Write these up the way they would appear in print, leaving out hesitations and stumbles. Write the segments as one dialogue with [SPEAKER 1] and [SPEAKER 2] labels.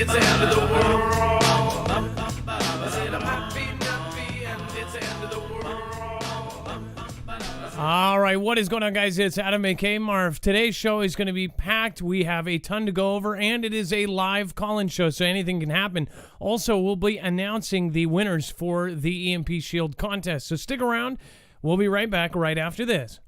[SPEAKER 1] it's the end of the world. I said I'm happy and it's the end of the world.
[SPEAKER 2] All right, what is going on, guys? It's Adam, aka Marv. Today's show is going to be packed. We have a ton to go over, and it is a live call-in show, so anything can happen. Also, we'll be announcing the winners for the EMP Shield contest, so stick around. We'll be right back right after this.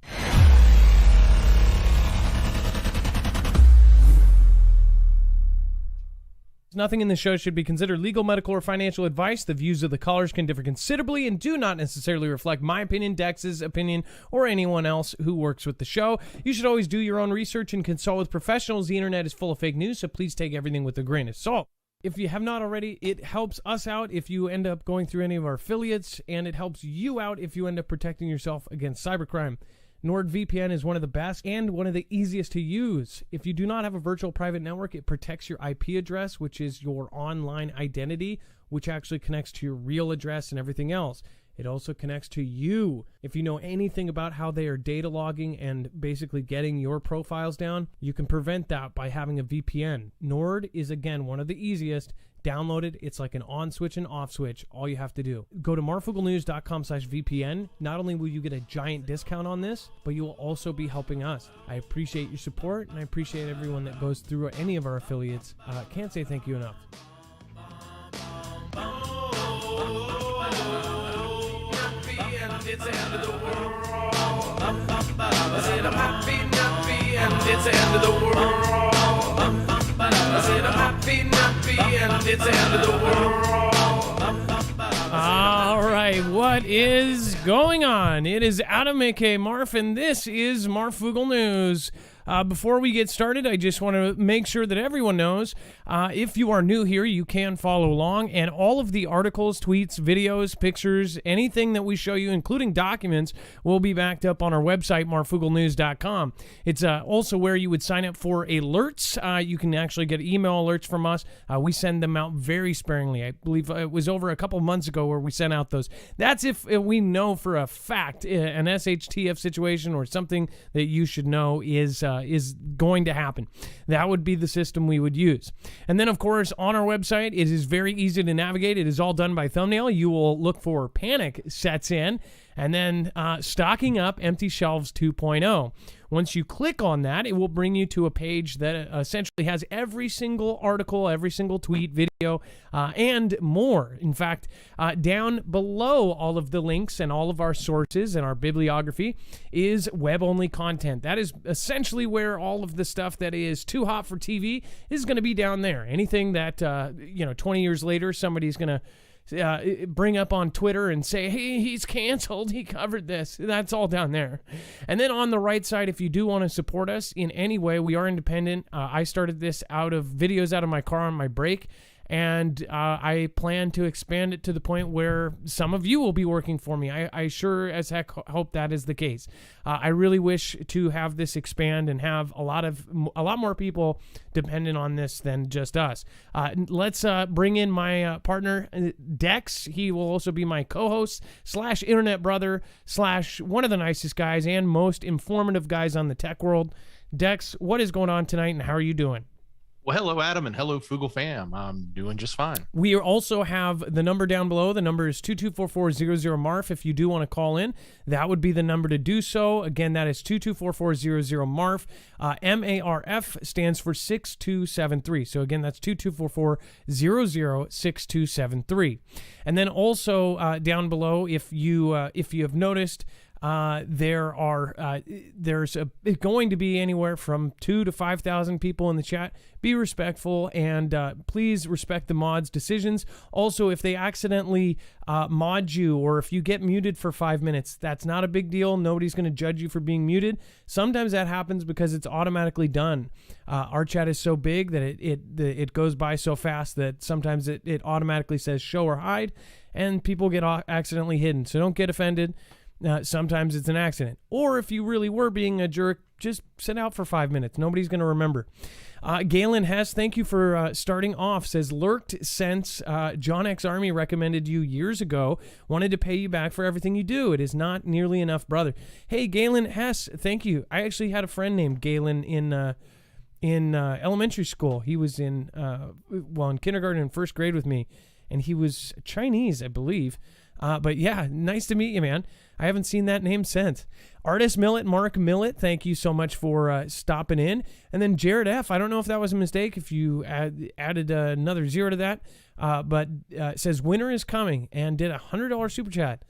[SPEAKER 2] Nothing in the show should be considered legal, medical, or financial advice. The views of the callers can differ considerably and do not necessarily reflect my opinion, Dex's opinion, or anyone else who works with the show. You should always do your own research and consult with professionals. The internet is full of fake news, so please take everything with a grain of salt. If you have not already, it helps us out if you end up going through any of our affiliates, and it helps you out if you end up protecting yourself against cybercrime. NordVPN is one of the best and one of the easiest to use. If you do not have a virtual private network, it protects your IP address, which is your online identity, which actually connects to your real address and everything else. It also connects to you. If you know anything about how they are data logging and basically getting your profiles down, you can prevent that by having a VPN. Nord is, again, one of the easiest. Download it. It's like an on switch and off switch. All you have to do. Go to marfooglenews.com/VPN. Not only will you get a giant discount on this, but you will also be helping us. I appreciate your support, and I appreciate everyone that goes through any of our affiliates. Can't say thank you enough.
[SPEAKER 1] It's the end of the world. I said I'm happy and it's the end of the world. I said I'm happy and it's the end of the world.
[SPEAKER 2] All right, what is going on? It is Adam, aka Marf, and this is Marfoogle News. Before we get started, I just want to make sure that everyone knows, if you are new here, you can follow along, and all of the articles, tweets, videos, pictures, anything that we show you, including documents, will be backed up on our website, marfooglenews.com. It's also where you would sign up for alerts. You can actually get email alerts from us. We send them out very sparingly. I believe it was over a couple months ago where we sent out those. That's if we know for a fact an SHTF situation or something that you should know is going to happen. That would be the system we would use. And then, of course, on our website, it is very easy to navigate. It is all done by thumbnail. You will look for Panic Sets In, and then Stocking Up Empty Shelves 2.0. Once you click on that, it will bring you to a page that essentially has every single article, every single tweet, video, and more. In fact, down below all of the links and all of our sources and our bibliography is web-only content. That is essentially where all of the stuff that is too hot for TV is going to be down there. Anything that, 20 years later, somebody's going to bring up on Twitter and say, hey, he's canceled, he covered this. That's all down there. And then on the right side, if you do want to support us in any way, we are independent. I started this out of videos out of my car on my break, and I plan to expand it to the point where some of you will be working for me. I sure as heck hope that is the case. I really wish to have this expand and have a lot more people dependent on this than just us. Let's bring in my partner, Dex. He will also be my co-host / internet brother / one of the nicest guys and most informative guys on the tech world. Dex, what is going on tonight, and how are you doing?
[SPEAKER 3] Well, hello, Adam, and hello, Foogle fam. I'm doing just fine.
[SPEAKER 2] We also have the number down below. The number is 224-400-MARF. If you do want to call in, that would be the number to do so. Again, that is 224-400-MARF. MARF stands for 6273. So again, that's 224-400-6273. And then also down below, if you have noticed, there's going to be anywhere from 2,000 to 5,000 people in the chat. Be respectful, and please respect the mods' decisions. Also, if they accidentally mod you, or if you get muted for 5 minutes, that's not a big deal. Nobody's going to judge you for being muted. Sometimes that happens because it's automatically done. Our chat is so big that it goes by so fast that sometimes it automatically says show or hide, and people get accidentally hidden. So don't get offended. Sometimes it's an accident. Or if you really were being a jerk, just sit out for 5 minutes. Nobody's going to remember. Galen Hess, thank you for starting off. Says, lurked since John X Army recommended you years ago. Wanted to pay you back for everything you do. It is not nearly enough, brother. Hey, Galen Hess, thank you. I actually had a friend named Galen in in elementary school. He was in kindergarten and first grade with me, and he was Chinese, I believe. But yeah, nice to meet you, man. I haven't seen that name since. Artist Millet, Mark Millet, thank you so much for stopping in. And then Jared F., I don't know if that was a mistake, if you added another 0 to that, but it says winner is coming and did a $100 super chat.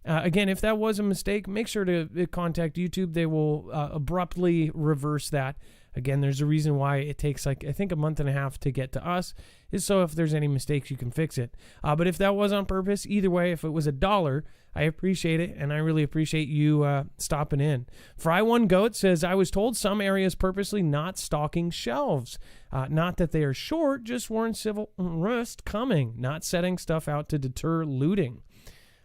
[SPEAKER 2] Again, if that was a mistake, make sure to contact YouTube. They will abruptly reverse that. Again, there's a reason why it takes I think a month and a half to get to us, is so if there's any mistakes, you can fix it. But if that was on purpose, either way, if it was $1, I appreciate it, and I really appreciate you stopping in. Fry One Goat says, I was told some areas purposely not stocking shelves. Not that they are short, just warn civil unrest coming, not setting stuff out to deter looting.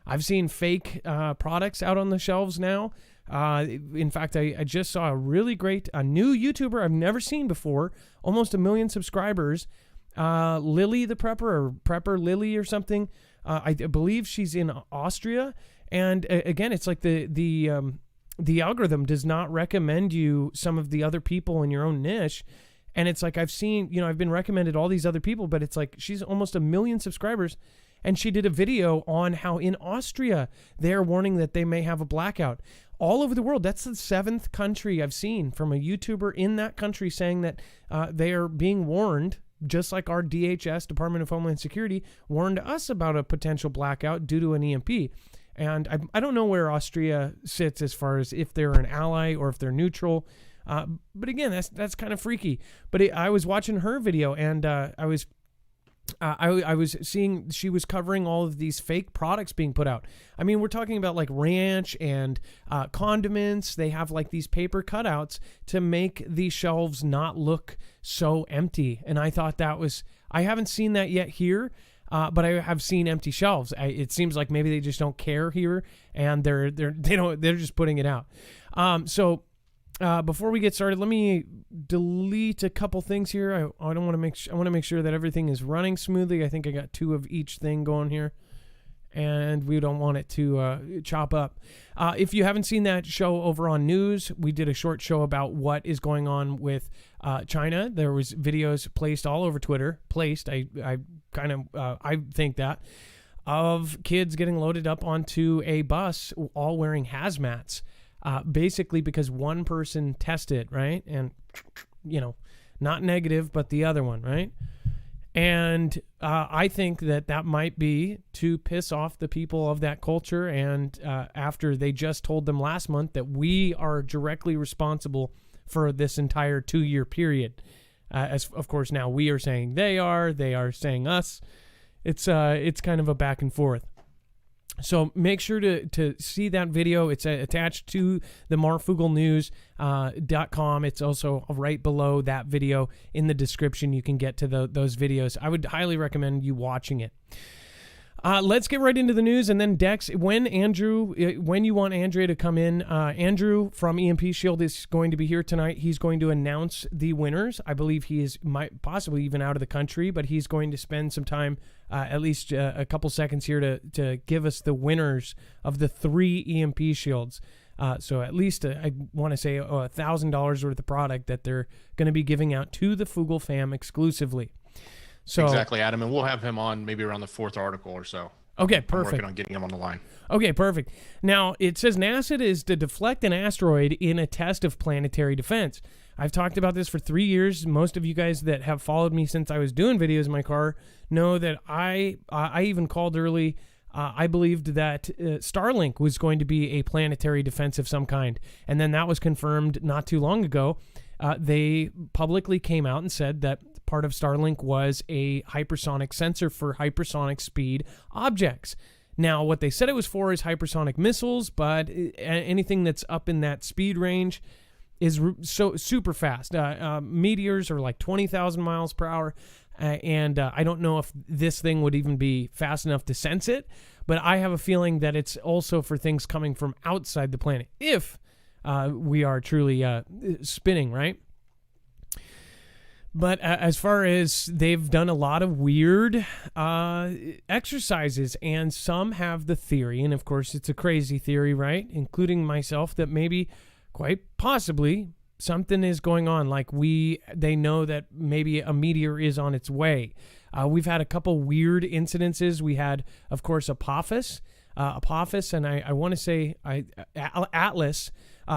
[SPEAKER 2] I've seen fake products out on the shelves now. In fact, I just saw a really great, a new YouTuber I've never seen before, almost 1 million subscribers, Lily the Prepper, or Prepper Lily or something. I believe she's in Austria. And again, it's like the algorithm does not recommend you some of the other people in your own niche. And it's like I've seen, I've been recommended all these other people, but it's like she's almost 1 million subscribers. And she did a video on how in Austria, they're warning that they may have a blackout. All over the world, that's the 7th country I've seen from a YouTuber in that country saying that they are being warned, just like our DHS, Department of Homeland Security, warned us about a potential blackout due to an EMP. And I don't know where Austria sits as far as if they're an ally or if they're neutral. But again, that's kind of freaky. But I was watching her video, and I was seeing she was covering all of these fake products being put out. I mean, we're talking about like ranch and condiments. They have like these paper cutouts to make the shelves not look so empty. And I thought I haven't seen that yet here, but I have seen empty shelves. It seems like maybe they just don't care here, and they're just putting it out. Before we get started, let me delete a couple things here. I want to make sure that everything is running smoothly. I think I got 2 of each thing going here, and we don't want it to chop up. If you haven't seen that show over on news, we did a short show about what is going on with China. There was videos placed all over Twitter. I think that of kids getting loaded up onto a bus, all wearing hazmats. Basically because one person tested, right? And, not negative, but the other one, right? And I think that might be to piss off the people of that culture. And after they just told them last month that we are directly responsible for this entire 2-year period. As of course, now we are saying they are saying us. It's kind of a back and forth. So make sure to see that video. It's attached to the marfooglenews.com. It's also right below that video in the description. You can get to those videos. I would highly recommend you watching it. Let's get right into the news, and then Dex, when you want Andrea to come in, Andrew from EMP Shield is going to be here tonight. He's going to announce the winners. I believe he is possibly even out of the country, but he's going to spend some time, at least a couple seconds here to give us the winners of the 3 EMP Shields. So at least I want to say $1,000 worth of product that they're going to be giving out to the Foogle fam exclusively. So,
[SPEAKER 3] exactly, Adam, and we'll have him on maybe around the 4th article or so.
[SPEAKER 2] Okay, perfect.
[SPEAKER 3] I'm working on getting him on the line.
[SPEAKER 2] Okay, perfect. Now, it says NASA is to deflect an asteroid in a test of planetary defense. I've talked about this for 3 years. Most of you guys that have followed me since I was doing videos in my car know that I even called early. I believed that Starlink was going to be a planetary defense of some kind. And then that was confirmed not too long ago. They publicly came out and said that part of Starlink was a hypersonic sensor for hypersonic speed objects. Now, what they said it was for is hypersonic missiles, but anything that's up in that speed range is so super fast. Meteors are like 20,000 miles per hour, and I don't know if this thing would even be fast enough to sense it, but I have a feeling that it's also for things coming from outside the planet, if we are truly spinning, right? But as far as they've done a lot of weird exercises, and some have the theory, and of course it's a crazy theory, right? Including myself, that maybe, quite possibly, something is going on. Like they know that maybe a meteor is on its way. We've had a couple weird incidences. We had, of course, Apophis, and I want to say Atlas,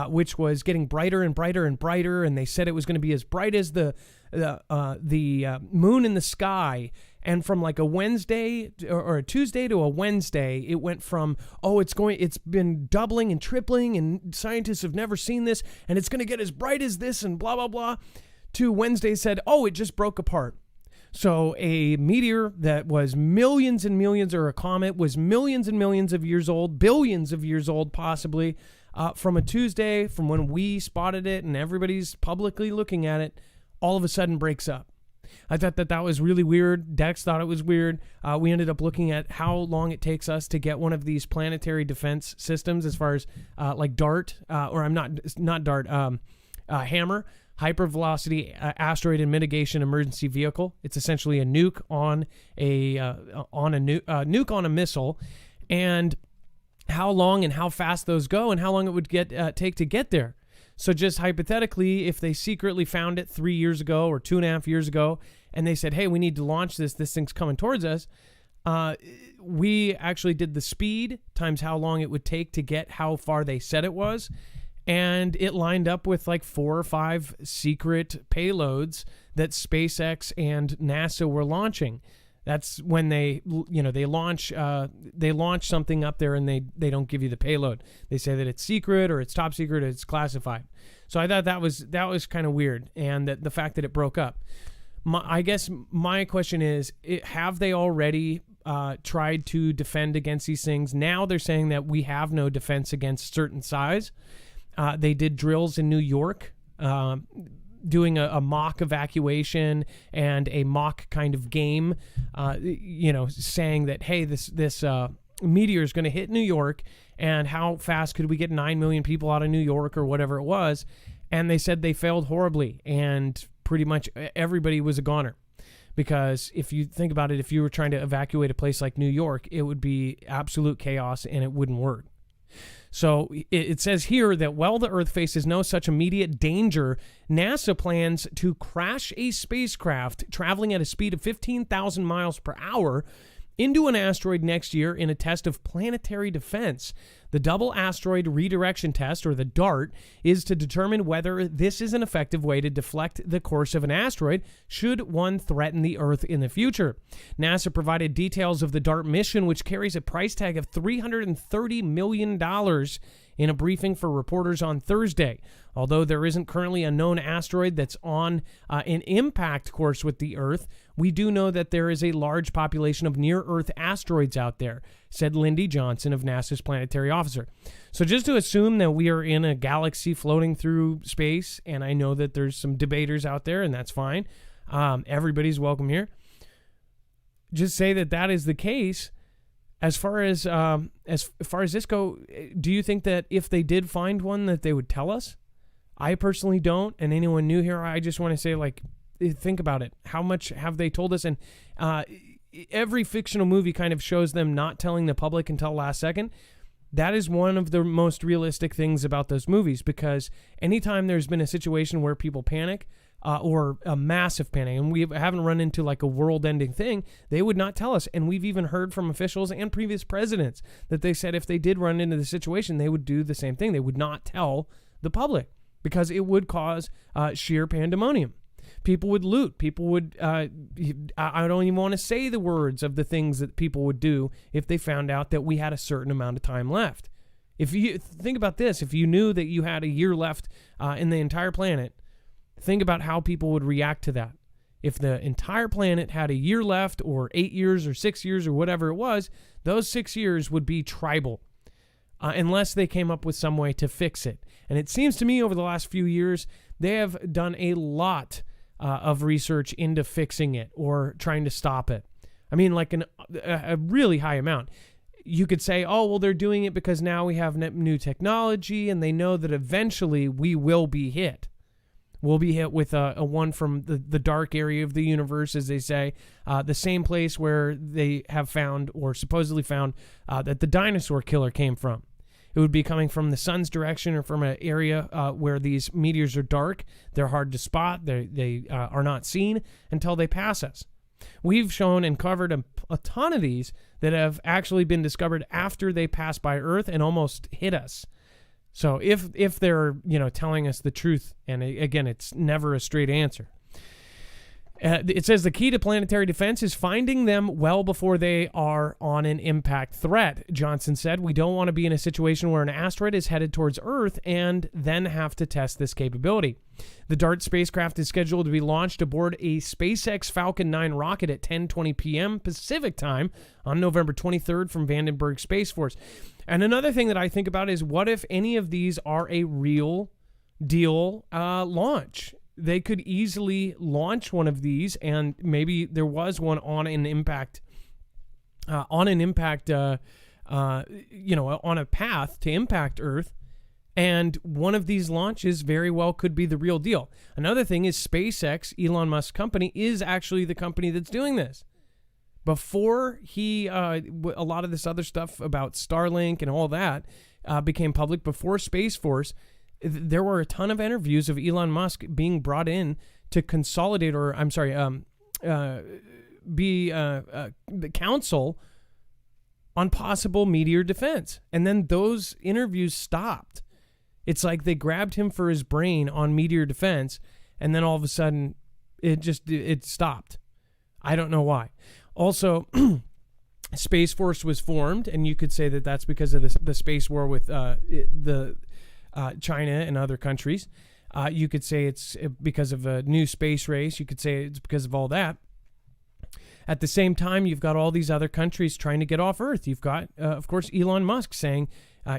[SPEAKER 2] which was getting brighter and brighter and brighter, and they said it was going to be as bright as the moon in the sky. And from like a Wednesday or a Tuesday to a Wednesday, it went from, it's been doubling and tripling, and scientists have never seen this, and it's going to get as bright as this, and blah, blah, blah, to Wednesday said, it just broke apart. So a meteor that was millions and millions, or a comet was millions and millions of years old, billions of years old possibly, from a Tuesday, from when we spotted it and everybody's publicly looking at it, all of a sudden breaks up. I thought that was really weird. Dex thought it was weird. We ended up looking at how long it takes us to get one of these planetary defense systems, as far as like DART, Hammer, hypervelocity asteroid and mitigation emergency vehicle. It's essentially a nuke on a nuke on a missile, and how long and how fast those go, and how long it would take to get there. So just hypothetically, if they secretly found it 3 years ago or 2.5 years ago, and they said, hey, we need to launch this thing's coming towards us, we actually did the speed times how long it would take to get how far they said it was, and it lined up with like 4 or 5 secret payloads that SpaceX and NASA were launching. That's when they launch something up there, and they don't give you the payload. They say that it's secret, or it's top secret, or it's classified. So I thought that was kind of weird, and that the fact that it broke up. I guess my question is, have they already tried to defend against these things? Now they're saying that we have no defense against certain size. They did drills in New York, doing a mock evacuation and a mock kind of game, saying that, hey, this meteor is going to hit New York, and how fast could we get 9 million people out of New York, or whatever it was. And they said they failed horribly, and pretty much everybody was a goner. Because if you think about it, if you were trying to evacuate a place like New York, it would be absolute chaos, and it wouldn't work. So it says here that while the Earth faces no such immediate danger, NASA plans to crash a spacecraft traveling at a speed of 15,000 miles per hour into an asteroid next year in a test of planetary defense. The Double Asteroid Redirection Test, or the DART, is to determine whether this is an effective way to deflect the course of an asteroid should one threaten the Earth in the future. NASA provided details of the DART mission, which carries a price tag of $330 million, in a briefing for reporters on Thursday. Although there isn't currently a known asteroid that's on an impact course with the Earth, we do know that there is a large population of near-Earth asteroids out there, said Lindy Johnson of NASA's planetary officer. So just to assume that we are in a galaxy floating through space, and I know that there's some debaters out there, and that's fine. Everybody's welcome here. Just say that is the case. As far as this go, do you think that if they did find one, that they would tell us? I personally don't, and anyone new here, I just want to say, like, think about it. How much have they told us? And every fictional movie kind of shows them not telling the public until last second. That is one of the most realistic things about those movies, because anytime there's been a situation where people panic, or a massive panic, and we haven't run into like a world-ending thing, they would not tell us. And we've even heard from officials and previous presidents that they said if they did run into the situation, they would do the same thing. They would not tell the public, because it would cause sheer pandemonium. People would loot. People would, I don't even want to say the words of the things that people would do if they found out that we had a certain amount of time left. If you think about this, if you knew that you had a year left in the entire planet, think about how people would react to that. If the entire planet had a year left, or 8 years, or 6 years, or whatever it was, those 6 years would be tribal, unless they came up with some way to fix it. And it seems to me over the last few years, they have done a lot of research into fixing it or trying to stop it. I mean, like a really high amount. You could say, oh, well, they're doing it because now we have new technology, and they know that eventually we will be hit. We'll be hit with a one from the dark area of the universe, as they say, the same place where they have found, or supposedly found, that the dinosaur killer came from. It would be coming from the sun's direction or from an area where these meteors are dark. They're hard to spot. They are not seen until they pass us. We've shown and covered a ton of these that have actually been discovered after they pass by Earth and almost hit us. So if they're telling us the truth, and again, it's never a straight answer. It says the key to planetary defense is finding them well before they are on an impact threat. Johnson said, we don't want to be in a situation where an asteroid is headed towards Earth and then have to test this capability. The DART spacecraft is scheduled to be launched aboard a SpaceX Falcon 9 rocket at 10:20 p.m. Pacific time on November 23rd from Vandenberg Space Force. And another thing that I think about is, what if any of these are a real deal launch? They could easily launch one of these, and maybe there was one on an impact, on a path to impact Earth, and one of these launches very well could be the real deal. Another thing is SpaceX, Elon Musk's company, is actually the company that's doing this. Before a lot of this other stuff about Starlink and all that became public, before Space Force, there were a ton of interviews of Elon Musk being brought in to consolidate, be the counsel on possible meteor defense. And then those interviews stopped. It's like they grabbed him for his brain on meteor defense, and then all of a sudden it stopped. I don't know why. Also, Space Force was formed, and you could say that that's because of the space war with China and other countries. You could say it's because of a new space race. You could say it's because of all that. At the same time, you've got all these other countries trying to get off Earth. You've got, of course, Elon Musk saying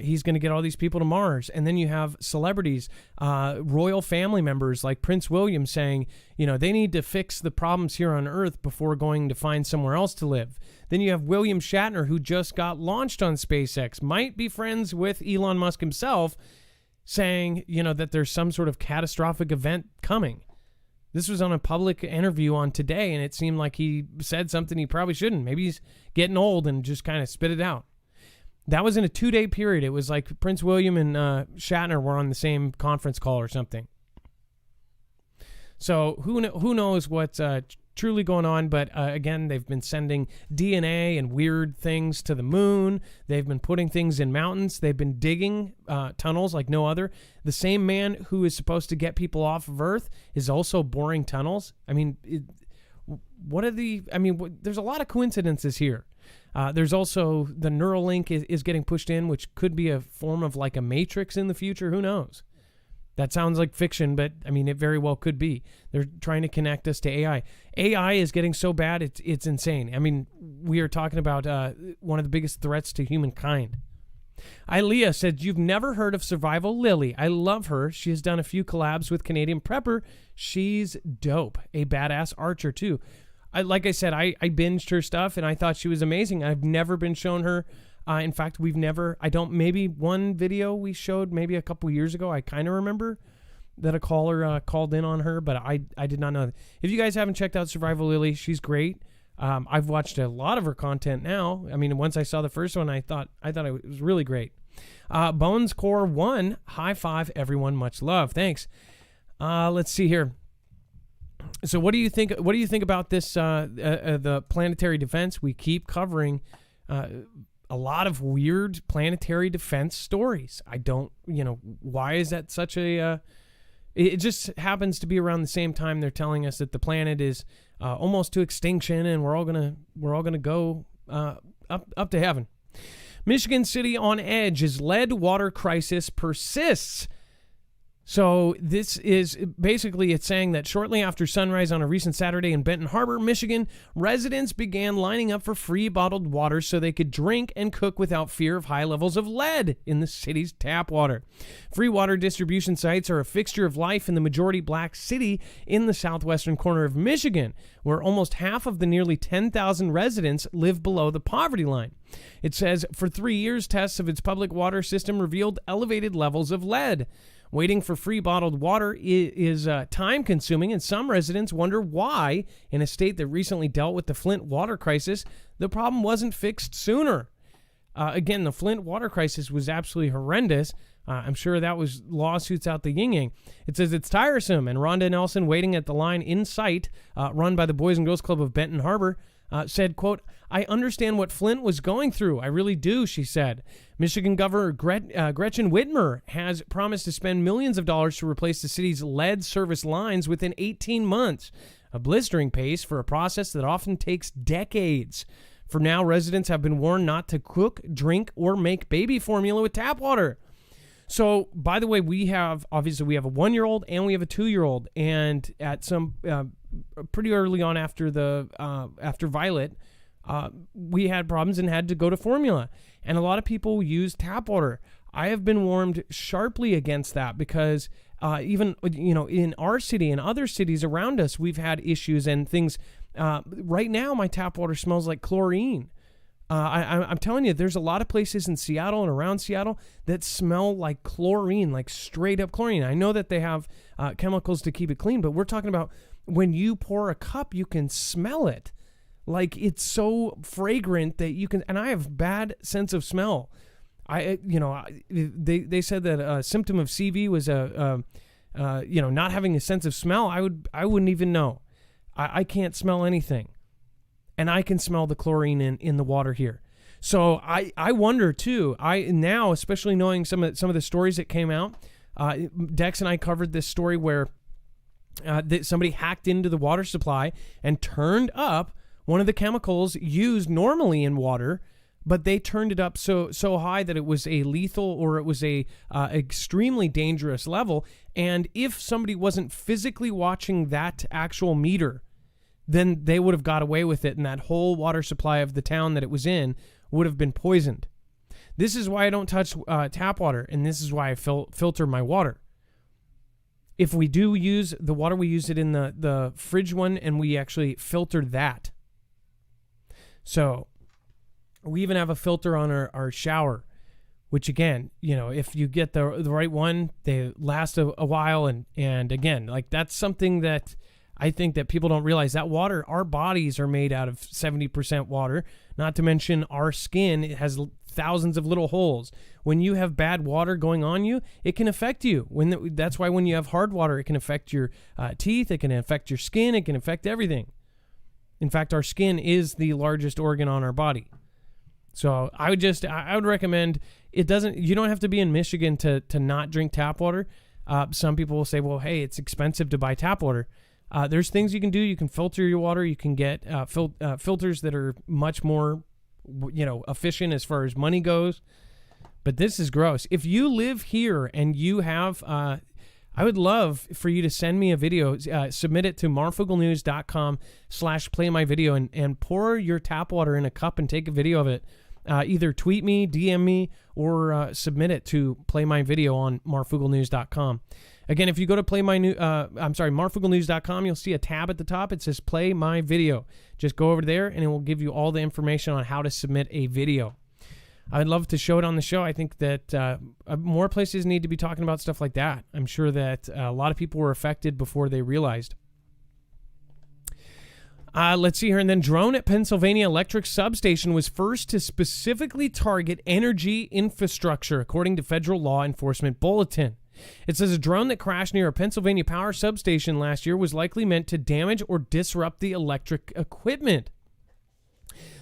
[SPEAKER 2] he's going to get all these people to Mars. And then you have celebrities, royal family members like Prince William saying, they need to fix the problems here on Earth before going to find somewhere else to live. Then you have William Shatner, who just got launched on SpaceX, might be friends with Elon Musk himself, saying, that there's some sort of catastrophic event coming. This was on a public interview on Today, and it seemed like he said something he probably shouldn't. Maybe he's getting old and just kind of spit it out. That was in a 2-day period. It was like Prince William and Shatner were on the same conference call or something. So who knows what's truly going on, but again, they've been sending DNA and weird things to the moon. They've been putting things in mountains. They've been digging tunnels like no other. The same man who is supposed to get people off of Earth is also boring tunnels. I mean, there's a lot of coincidences here. There's also the Neuralink is getting pushed in, which could be a form of like a Matrix in the future. Who knows? That sounds like fiction, but I mean, it very well could be. They're trying to connect us to AI. AI is getting so bad, it's insane. I mean, we are talking about one of the biggest threats to humankind. Ilea said, you've never heard of Survival Lily. I love her. She has done a few collabs with Canadian Prepper. She's dope. A badass archer, too. Like I said, I binged her stuff, and I thought she was amazing. I've never been shown her. In fact, maybe one video we showed maybe a couple years ago, I kind of remember that a caller called in on her, but I did not know that. If you guys haven't checked out Survival Lily, she's great. I've watched a lot of her content now. I mean, once I saw the first one, I thought it was really great. Bones Core 1, high five, everyone, much love. Thanks. Let's see here. So what do you think about this, the planetary defense? We keep covering a lot of weird planetary defense stories. I don't, why is that such a, it just happens to be around the same time they're telling us that the planet is almost to extinction and we're all gonna go up to heaven. Michigan City on edge as lead water crisis persists. So this is basically, it's saying that shortly after sunrise on a recent Saturday in Benton Harbor, Michigan, residents began lining up for free bottled water so they could drink and cook without fear of high levels of lead in the city's tap water. Free water distribution sites are a fixture of life in the majority black city in the southwestern corner of Michigan, where almost half of the nearly 10,000 residents live below the poverty line. It says, for 3 years, tests of its public water system revealed elevated levels of lead. Waiting for free bottled water is time-consuming, and some residents wonder why, in a state that recently dealt with the Flint water crisis, the problem wasn't fixed sooner. Again, the Flint water crisis was absolutely horrendous. I'm sure that was lawsuits out the yin-yang. It says it's tiresome, and Rhonda Nelson, waiting at the line in sight, run by the Boys and Girls Club of Benton Harbor, said, quote, "I understand what Flint was going through. I really do," she said. Michigan Governor Gretchen Whitmer has promised to spend millions of dollars to replace the city's lead service lines within 18 months, a blistering pace for a process that often takes decades. For now, residents have been warned not to cook, drink, or make baby formula with tap water. So, by the way, we have a 1-year-old and we have a 2-year-old, and at some pretty early on after Violet, we had problems and had to go to formula, and a lot of people use tap water. I have been warned sharply against that because even in our city and other cities around us, we've had issues and things. Right now, my tap water smells like chlorine. I'm telling you, there's a lot of places in Seattle and around Seattle that smell like chlorine, like straight up chlorine. I know that they have chemicals to keep it clean, but we're talking about when you pour a cup, you can smell it. Like it's so fragrant that you can, and I have bad sense of smell. They said that a symptom of CV was not having a sense of smell. I wouldn't even know. I can't smell anything. And I can smell the chlorine in the water here. So I wonder too, now, especially knowing some of the stories that came out, Dex and I covered this story where somebody hacked into the water supply and turned up one of the chemicals used normally in water, but they turned it up so high that it was a lethal, or it was a extremely dangerous level. And if somebody wasn't physically watching that actual meter, then they would have got away with it, and that whole water supply of the town that it was in would have been poisoned. This is why I don't touch tap water, and this is why I filter my water. If we do use the water, we use it in the fridge one, and we actually filter that. So we even have a filter on our shower, which again, if you get the right one, they last a while. And again, like that's something that I think that people don't realize, that water, our bodies are made out of 70% water, not to mention our skin. It has thousands of little holes. When you have bad water going on you, it can affect you. That's why when you have hard water, it can affect your teeth, it can affect your skin, it can affect everything. In fact, our skin is the largest organ on our body. So I would recommend, you don't have to be in Michigan to not drink tap water. Some people will say, well, hey, it's expensive to buy tap water. There's things you can do. You can filter your water. You can get filters that are much more, efficient as far as money goes. But this is gross. If you live here and you have, I would love for you to send me a video, submit it to marfooglenews.com/playmyvideo and pour your tap water in a cup and take a video of it. Either tweet me, DM me, or submit it to Play My Video on marfooglenews.com. Again, if you go to marfooglenews.com, you'll see a tab at the top. It says Play My Video. Just go over there, and it will give you all the information on how to submit a video. I'd love to show it on the show. I think that more places need to be talking about stuff like that. I'm sure that a lot of people were affected before they realized. Let's see here. And then drone at Pennsylvania Electric Substation was first to specifically target energy infrastructure, according to Federal Law Enforcement Bulletin. It says a drone that crashed near a Pennsylvania power substation last year was likely meant to damage or disrupt the electric equipment.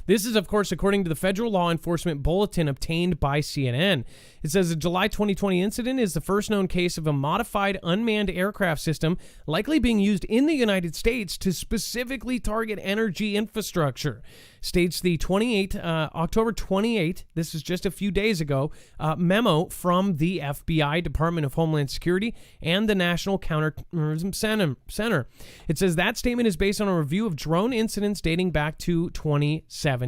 [SPEAKER 2] This is, of course, according to the Federal Law Enforcement Bulletin obtained by CNN. It says a July 2020 incident is the first known case of a modified unmanned aircraft system likely being used in the United States to specifically target energy infrastructure. States the October 28, this is just a few days ago, memo from the FBI, Department of Homeland Security, and the National Counterterrorism Center. It says that statement is based on a review of drone incidents dating back to 2017.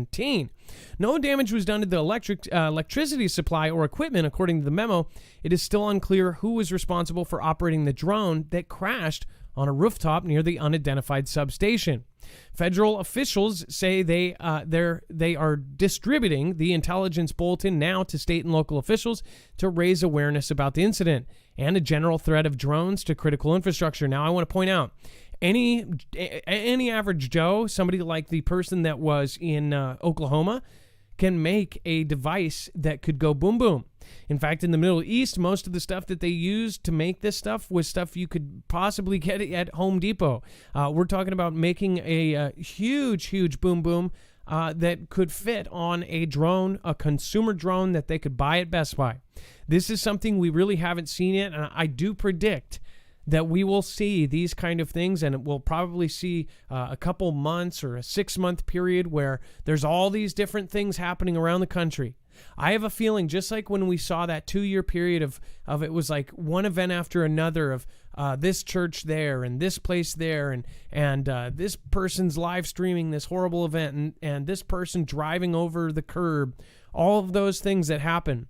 [SPEAKER 2] No damage was done to the electricity supply or equipment, according to the memo. It is still unclear who was responsible for operating the drone that crashed on a rooftop near the unidentified substation. Federal officials say they are distributing the intelligence bulletin now to state and local officials to raise awareness about the incident and a general threat of drones to critical infrastructure. Now, I want to point out, any average Joe, somebody like the person that was in Oklahoma, can make a device that could go boom boom. In fact, in the Middle East, most of the stuff that they used to make this stuff was stuff you could possibly get at Home Depot. We're talking about making a huge boom boom that could fit on a drone, a consumer drone that they could buy at Best Buy. This is something we really haven't seen yet, and I do predict that we will see these kind of things, and we'll probably see a couple months or a 6-month period where there's all these different things happening around the country. I have a feeling, just like when we saw that 2-year period of it was like one event after another of this church there and this place there and this person's live streaming this horrible event and this person driving over the curb, all of those things that happen.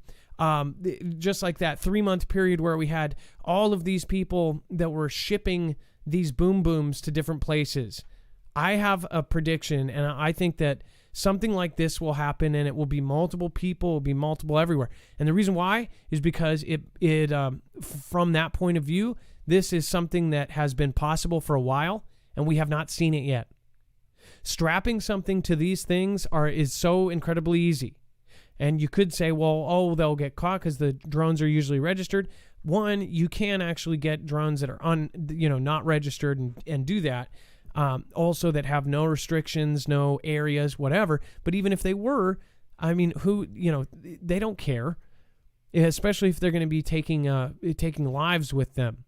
[SPEAKER 2] Just like that 3-month period where we had all of these people that were shipping these boom booms to different places. I have a prediction, and I think that something like this will happen, and it will be multiple people, will be multiple everywhere. And the reason why is because it from that point of view, this is something that has been possible for a while, and we have not seen it yet. Strapping something to these things is so incredibly easy. And you could say, well, they'll get caught because the drones are usually registered. One, you can actually get drones that are not registered and do that. Also that have no restrictions, no areas, whatever. But even if they were, I mean, they don't care, especially if they're going to be taking lives with them.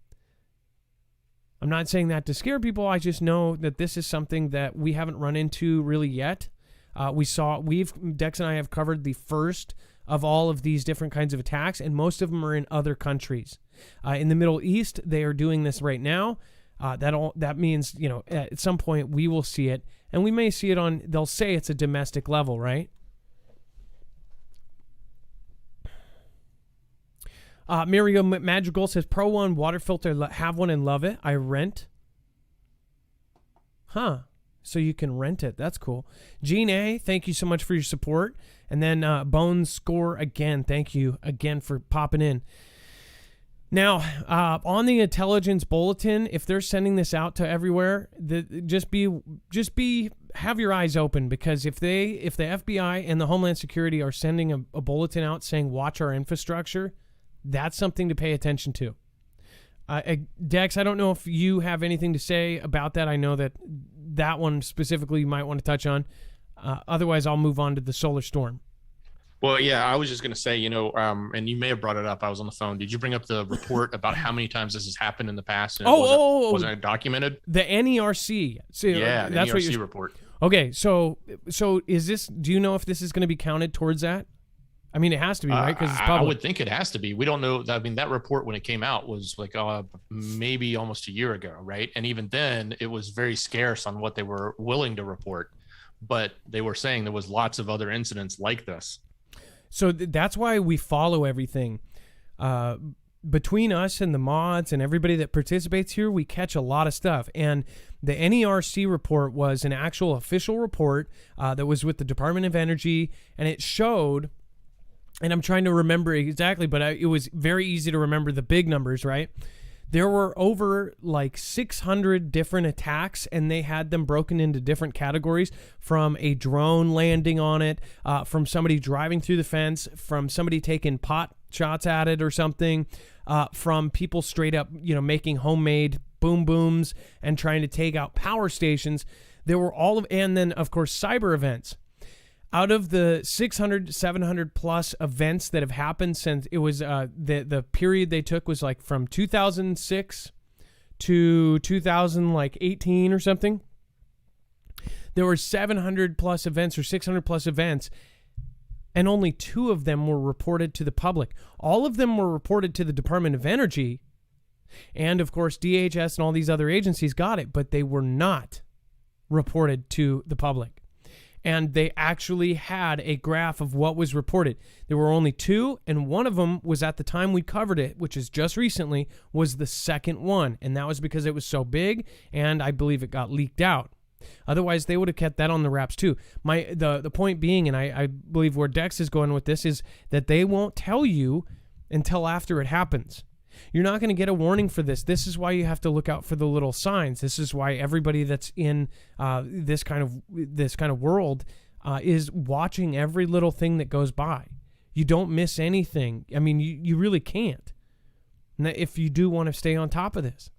[SPEAKER 2] I'm not saying that to scare people. I just know that this is something that we haven't run into really yet. Dex and I have covered the first of all of these different kinds of attacks, and most of them are in other countries. In the Middle East, they are doing this right now. That means, at some point we will see it, and we may see it they'll say it's a domestic level, right? Mario Madrigal says, Pro One water filter, have one and love it. I rent. Huh. So you can rent it. That's cool. Gene A, thank you so much for your support. And then Bones Score again. Thank you again for popping in. Now, on the intelligence bulletin, if they're sending this out to everywhere, have your eyes open, because if the FBI and the Homeland Security are sending a bulletin out saying watch our infrastructure, that's something to pay attention to. Dex, I don't know if you have anything to say about that. I know that one specifically you might want to touch on. Otherwise, I'll move on to the solar storm.
[SPEAKER 3] Well, yeah, I was just going to say, and you may have brought it up. I was on the phone. Did you bring up the report about how many times this has happened in the past? And wasn't it documented?
[SPEAKER 2] The NERC. So,
[SPEAKER 3] yeah,
[SPEAKER 2] that's
[SPEAKER 3] the NERC report.
[SPEAKER 2] Okay, so is this? Do you know if this is going to be counted towards that? I mean, it has to be, right? Because it's public.
[SPEAKER 3] I would think it has to be. We don't know. I mean, that report when it came out was like maybe almost a year ago, right? And even then, it was very scarce on what they were willing to report. But they were saying there was lots of other incidents like this.
[SPEAKER 2] So that's why we follow everything. Between us and the mods and everybody that participates here, we catch a lot of stuff. And the NERC report was an actual official report that was with the Department of Energy, and it showed. And I'm trying to remember exactly, but it was very easy to remember the big numbers, right? There were over like 600 different attacks, and they had them broken into different categories, from a drone landing on it, from somebody driving through the fence, from somebody taking pot shots at it or something, from people straight up, making homemade boom booms and trying to take out power stations. There were and then of course cyber events. Out of the 600, 700 plus events that have happened since it was the period they took was like from 2006 to 2018 or something. There were 700 plus events or 600 plus events, and only 2 of them were reported to the public. All of them were reported to the Department of Energy, and of course DHS and all these other agencies got it, but they were not reported to the public. And they actually had a graph of what was reported. There were only 2, and one of them was at the time we covered it, which is just recently, was the second one. And that was because it was so big, and I believe it got leaked out. Otherwise, they would have kept that on the wraps too. The point being, and I believe where Dex is going with this, is that they won't tell you until after it happens. You're not going to get a warning for this. This is why you have to look out for the little signs. This is why everybody that's in this kind of world is watching every little thing that goes by. You don't miss anything. I mean, you really can't. If you do want to stay on top of this.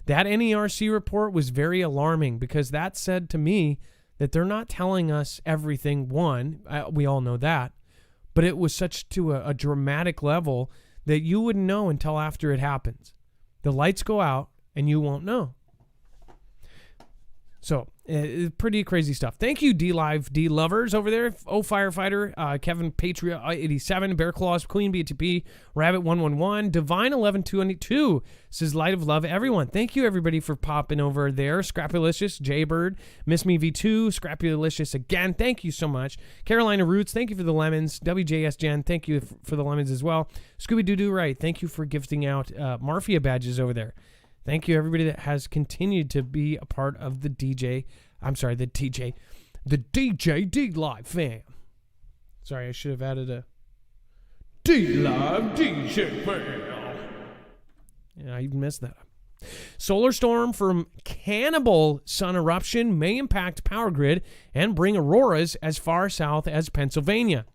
[SPEAKER 2] That NERC report was very alarming because that said to me that they're not telling us everything. One, we all know that, but it was such to a dramatic level that you wouldn't know until after it happens. The lights go out and you won't know. So, pretty crazy stuff. Thank you, D-Live D-Lovers over there. Oh, Firefighter, Kevin Patriot 87, Bear Claws, Queen BTP, Rabbit 111, Divine 11222 says Light of Love, everyone. Thank you, everybody, for popping over there. Scrappylicious, Jaybird, Miss Me V2, Scrappylicious again. Thank you so much. Carolina Roots, thank you for the lemons. WJS Jen, thank you for the lemons as well. Scooby Doo Doo Right, thank you for gifting out Marfia badges over there. Thank you, everybody that has continued to be a part of the DJ D-Live fam. Sorry, I should have added a D-Live DJ fam. Yeah, I even missed that. Solar storm from cannibal sun eruption may impact power grid and bring auroras as far south as Pennsylvania.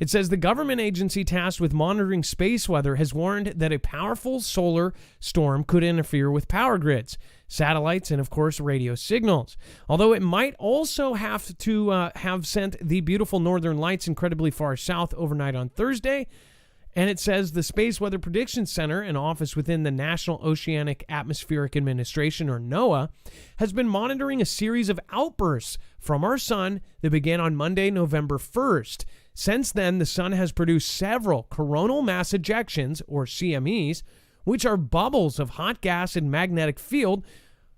[SPEAKER 2] It says the government agency tasked with monitoring space weather has warned that a powerful solar storm could interfere with power grids, satellites, and of course radio signals. Although it might also have to have sent the beautiful northern lights incredibly far south overnight on Thursday. And it says the Space Weather Prediction Center, an office within the National Oceanic Atmospheric Administration, or NOAA, has been monitoring a series of outbursts from our sun that began on Monday, November 1st. Since then, the sun has produced several coronal mass ejections, or CMEs, which are bubbles of hot gas and magnetic field.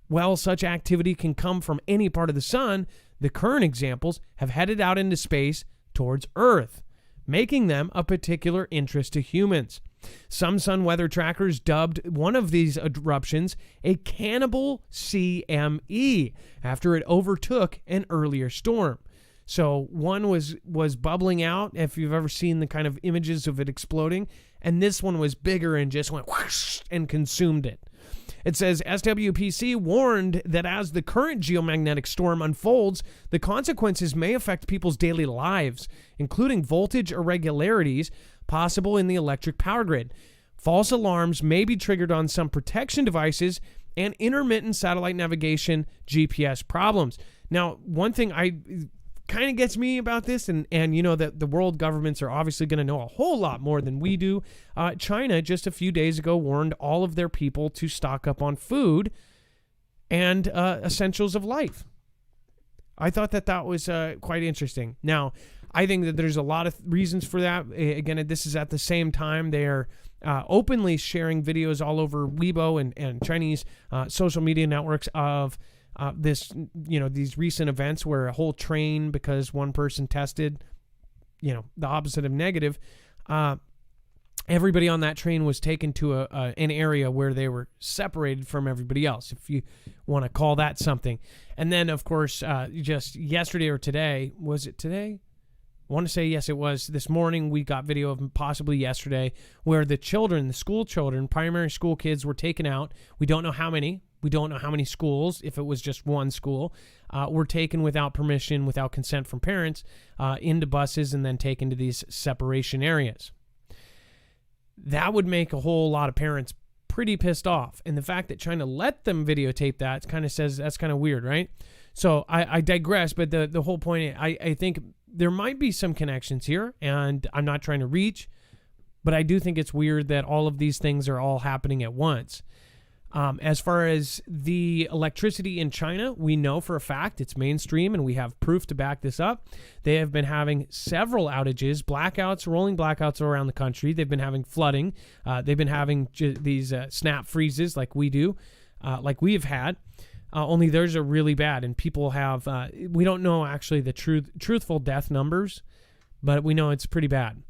[SPEAKER 2] While such activity can come from any part of the sun, the current examples have headed out into space towards Earth, making them of particular interest to humans. Some sun weather trackers dubbed one of these eruptions a cannibal CME after it overtook an earlier storm. So one was bubbling out, if you've ever seen the kind of images of it exploding, and this one was bigger and just went whoosh and consumed it. It says SWPC warned that as the current geomagnetic storm unfolds, the consequences may affect people's daily lives, including voltage irregularities possible in the electric power grid. False alarms may be triggered on some protection devices and intermittent satellite navigation GPS problems. Now, one thing kind of gets me about this, and you know that the world governments are obviously going to know a whole lot more than we do. China just a few days ago warned all of their people to stock up on food and essentials of life. I thought that was quite interesting. Now, I think that there's a lot of reasons for that. Again, this is at the same time they are openly sharing videos all over Weibo and Chinese social media networks of these recent events where a whole train, because one person tested, the opposite of negative, everybody on that train was taken to an area where they were separated from everybody else, if you want to call that something. And then, of course, just yesterday or today, was it today? I want to say yes, it was. This morning we got video of possibly yesterday where the school children, primary school kids were taken out. We don't know how many. We don't know how many schools, if it was just one school, were taken without permission, without consent from parents, into buses and then taken to these separation areas. That would make a whole lot of parents pretty pissed off. And the fact that China let them videotape that kind of says that's kind of weird, right? So I digress, but the whole point, I think there might be some connections here, and I'm not trying to reach, but I do think it's weird that all of these things are all happening at once. As far as the electricity in China, we know for a fact it's mainstream, and we have proof to back this up. They have been having several outages, blackouts, rolling blackouts around the country. They've been having flooding. They've been having these snap freezes like we do, like we have had. Only theirs are really bad, and people have, we don't know actually the truthful death numbers, but we know it's pretty bad.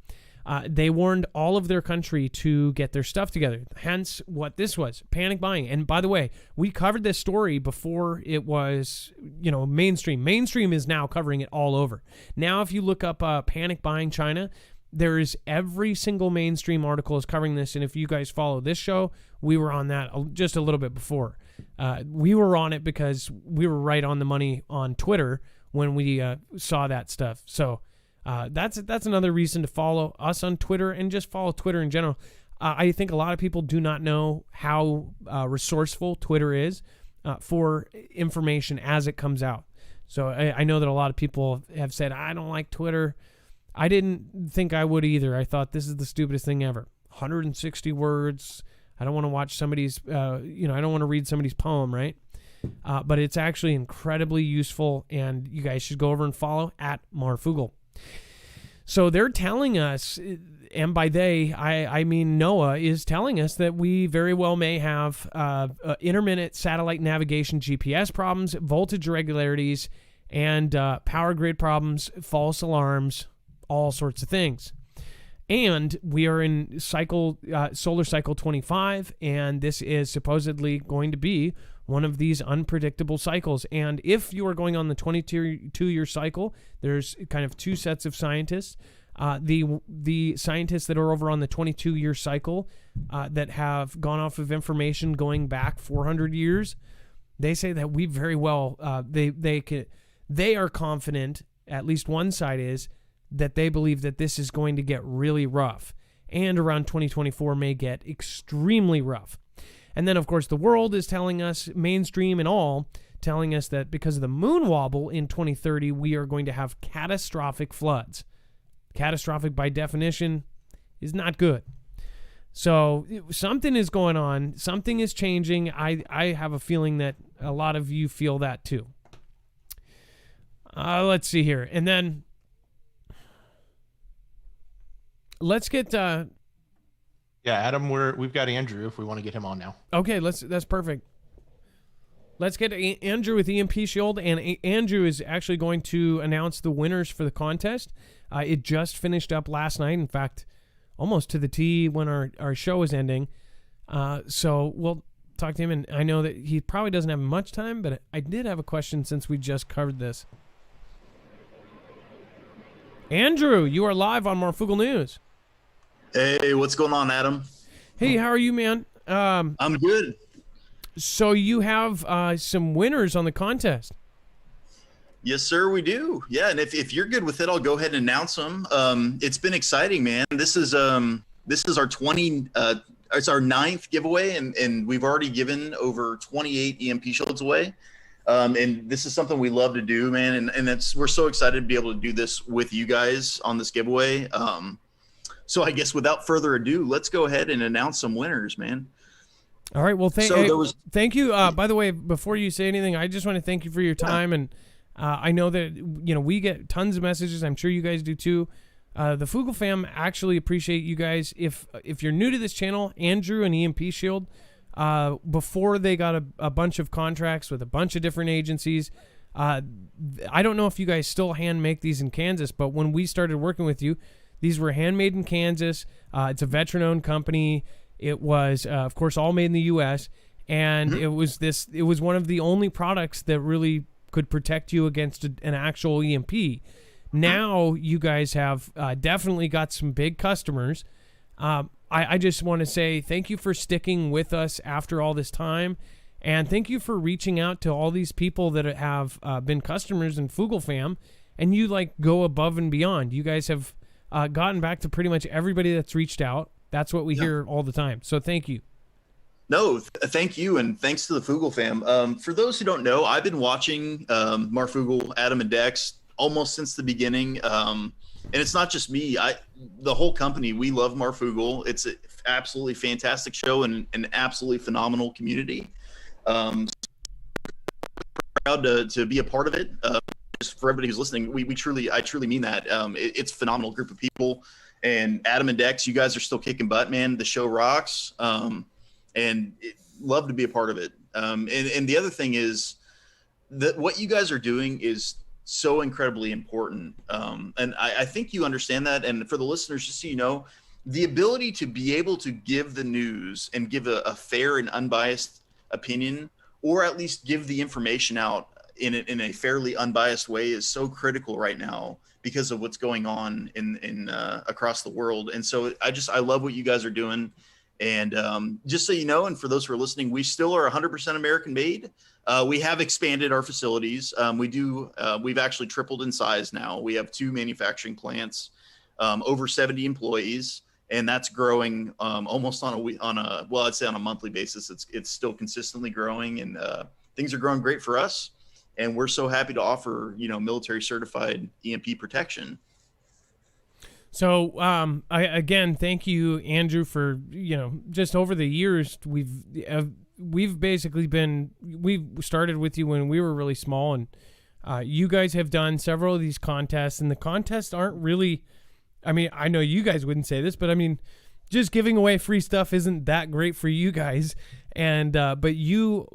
[SPEAKER 2] They warned all of their country to get their stuff together. Hence what this was, panic buying. And by the way, we covered this story before it was, mainstream. Mainstream is now covering it all over. Now, if you look up panic buying China, there's every single mainstream article is covering this. And if you guys follow this show, we were on that just a little bit before. We were on it because we were right on the money on Twitter when we saw that stuff. So that's another reason to follow us on Twitter and just follow Twitter in general. I think a lot of people do not know how resourceful Twitter is for information as it comes out. So I know that a lot of people have said, I don't like Twitter. I didn't think I would either. I thought this is the stupidest thing ever. 160 words. I don't want to watch somebody's, I don't want to read somebody's poem, right? But it's actually incredibly useful, and you guys should go over and follow at Marfoogle. So they're telling us, and by they, I mean NOAA is telling us that we very well may have intermittent satellite navigation GPS problems, voltage irregularities, and power grid problems, false alarms, all sorts of things. And we are in solar cycle 25, and this is supposedly going to be one of these unpredictable cycles. And if you are going on the 22-year cycle, there's kind of two sets of scientists. The scientists that are over on the 22-year cycle that have gone off of information going back 400 years, they say that we very well, they are confident, at least one side is, that they believe that this is going to get really rough, and around 2024 may get extremely rough. And then, of course, the world is telling us, mainstream and all, telling us that because of the moon wobble in 2030, we are going to have catastrophic floods. Catastrophic, by definition, is not good. So something is going on. Something is changing. I have a feeling that a lot of you feel that too. Let's see here. And then let's get...
[SPEAKER 3] Yeah, Adam, we've got Andrew if we want to get him on now.
[SPEAKER 2] Okay, that's perfect. Let's get Andrew with EMP Shield, and Andrew is actually going to announce the winners for the contest. It just finished up last night. In fact, almost to the T when our show is ending. So we'll talk to him, and I know that he probably doesn't have much time, but I did have a question since we just covered this. Andrew, you are live on Marfoogle News.
[SPEAKER 4] Hey, what's going on, Adam?
[SPEAKER 2] Hey, how are you, man?
[SPEAKER 4] I'm good.
[SPEAKER 2] So you have some winners on the contest.
[SPEAKER 4] Yes, sir, we do. Yeah, and if you're good with it, I'll go ahead and announce them. It's been exciting, man. This is our it's our 9th giveaway, and we've already given over 28 EMP shields away. And this is something we love to do, man. And we're so excited to be able to do this with you guys on this giveaway. So I guess without further ado, let's go ahead and announce some winners, man.
[SPEAKER 2] All right. Well, thank you. By the way, before you say anything, I just want to thank you for your time. And I know that, we get tons of messages. I'm sure you guys do too. The Foogle fam actually appreciate you guys. If you're new to this channel, Andrew and EMP Shield, before they got a bunch of contracts with a bunch of different agencies, I don't know if you guys still hand make these in Kansas, but when we started working with you, these were handmade in Kansas. It's a veteran-owned company. It was, of course, all made in the U.S., and it was one of the only products that really could protect you against an actual EMP. Now you guys have definitely got some big customers. I just want to say thank you for sticking with us after all this time, and thank you for reaching out to all these people that have been customers in Foogle fam, and you go above and beyond. You guys have gotten back to pretty much everybody that's reached out. That's what we hear all the time. So thank you.
[SPEAKER 4] No, thank you, and thanks to the Foogle fam. For those who don't know, I've been watching Marfoogle, Adam and Dex almost since the beginning. And it's not just me. The whole company, we love Marfoogle. It's an absolutely fantastic show and an absolutely phenomenal community. Proud to be a part of it. Just for everybody who's listening, I truly mean that. It's a phenomenal group of people. And Adam and Dex, you guys are still kicking butt, man. The show rocks. Love to be a part of it. And the other thing is that what you guys are doing is so incredibly important. And I think you understand that. And for the listeners, just so you know, the ability to be able to give the news and give a fair and unbiased opinion, or at least give the information out in a fairly unbiased way, is so critical right now because of what's going on in across the world. And so I love what you guys are doing. And just so you know, and for those who are listening, we still are 100% American made. We have expanded our facilities. We've actually tripled in size now. We have 2 manufacturing plants, over 70 employees, and that's growing almost on I'd say on a monthly basis. It's still consistently growing, and things are growing great for us. And we're so happy to offer, military certified EMP protection.
[SPEAKER 2] So, I again thank you, Andrew, for just over the years we've basically we started with you when we were really small, and you guys have done several of these contests, and the contests aren't really. I mean, I know you guys wouldn't say this, but I mean, just giving away free stuff isn't that great for you guys. And but you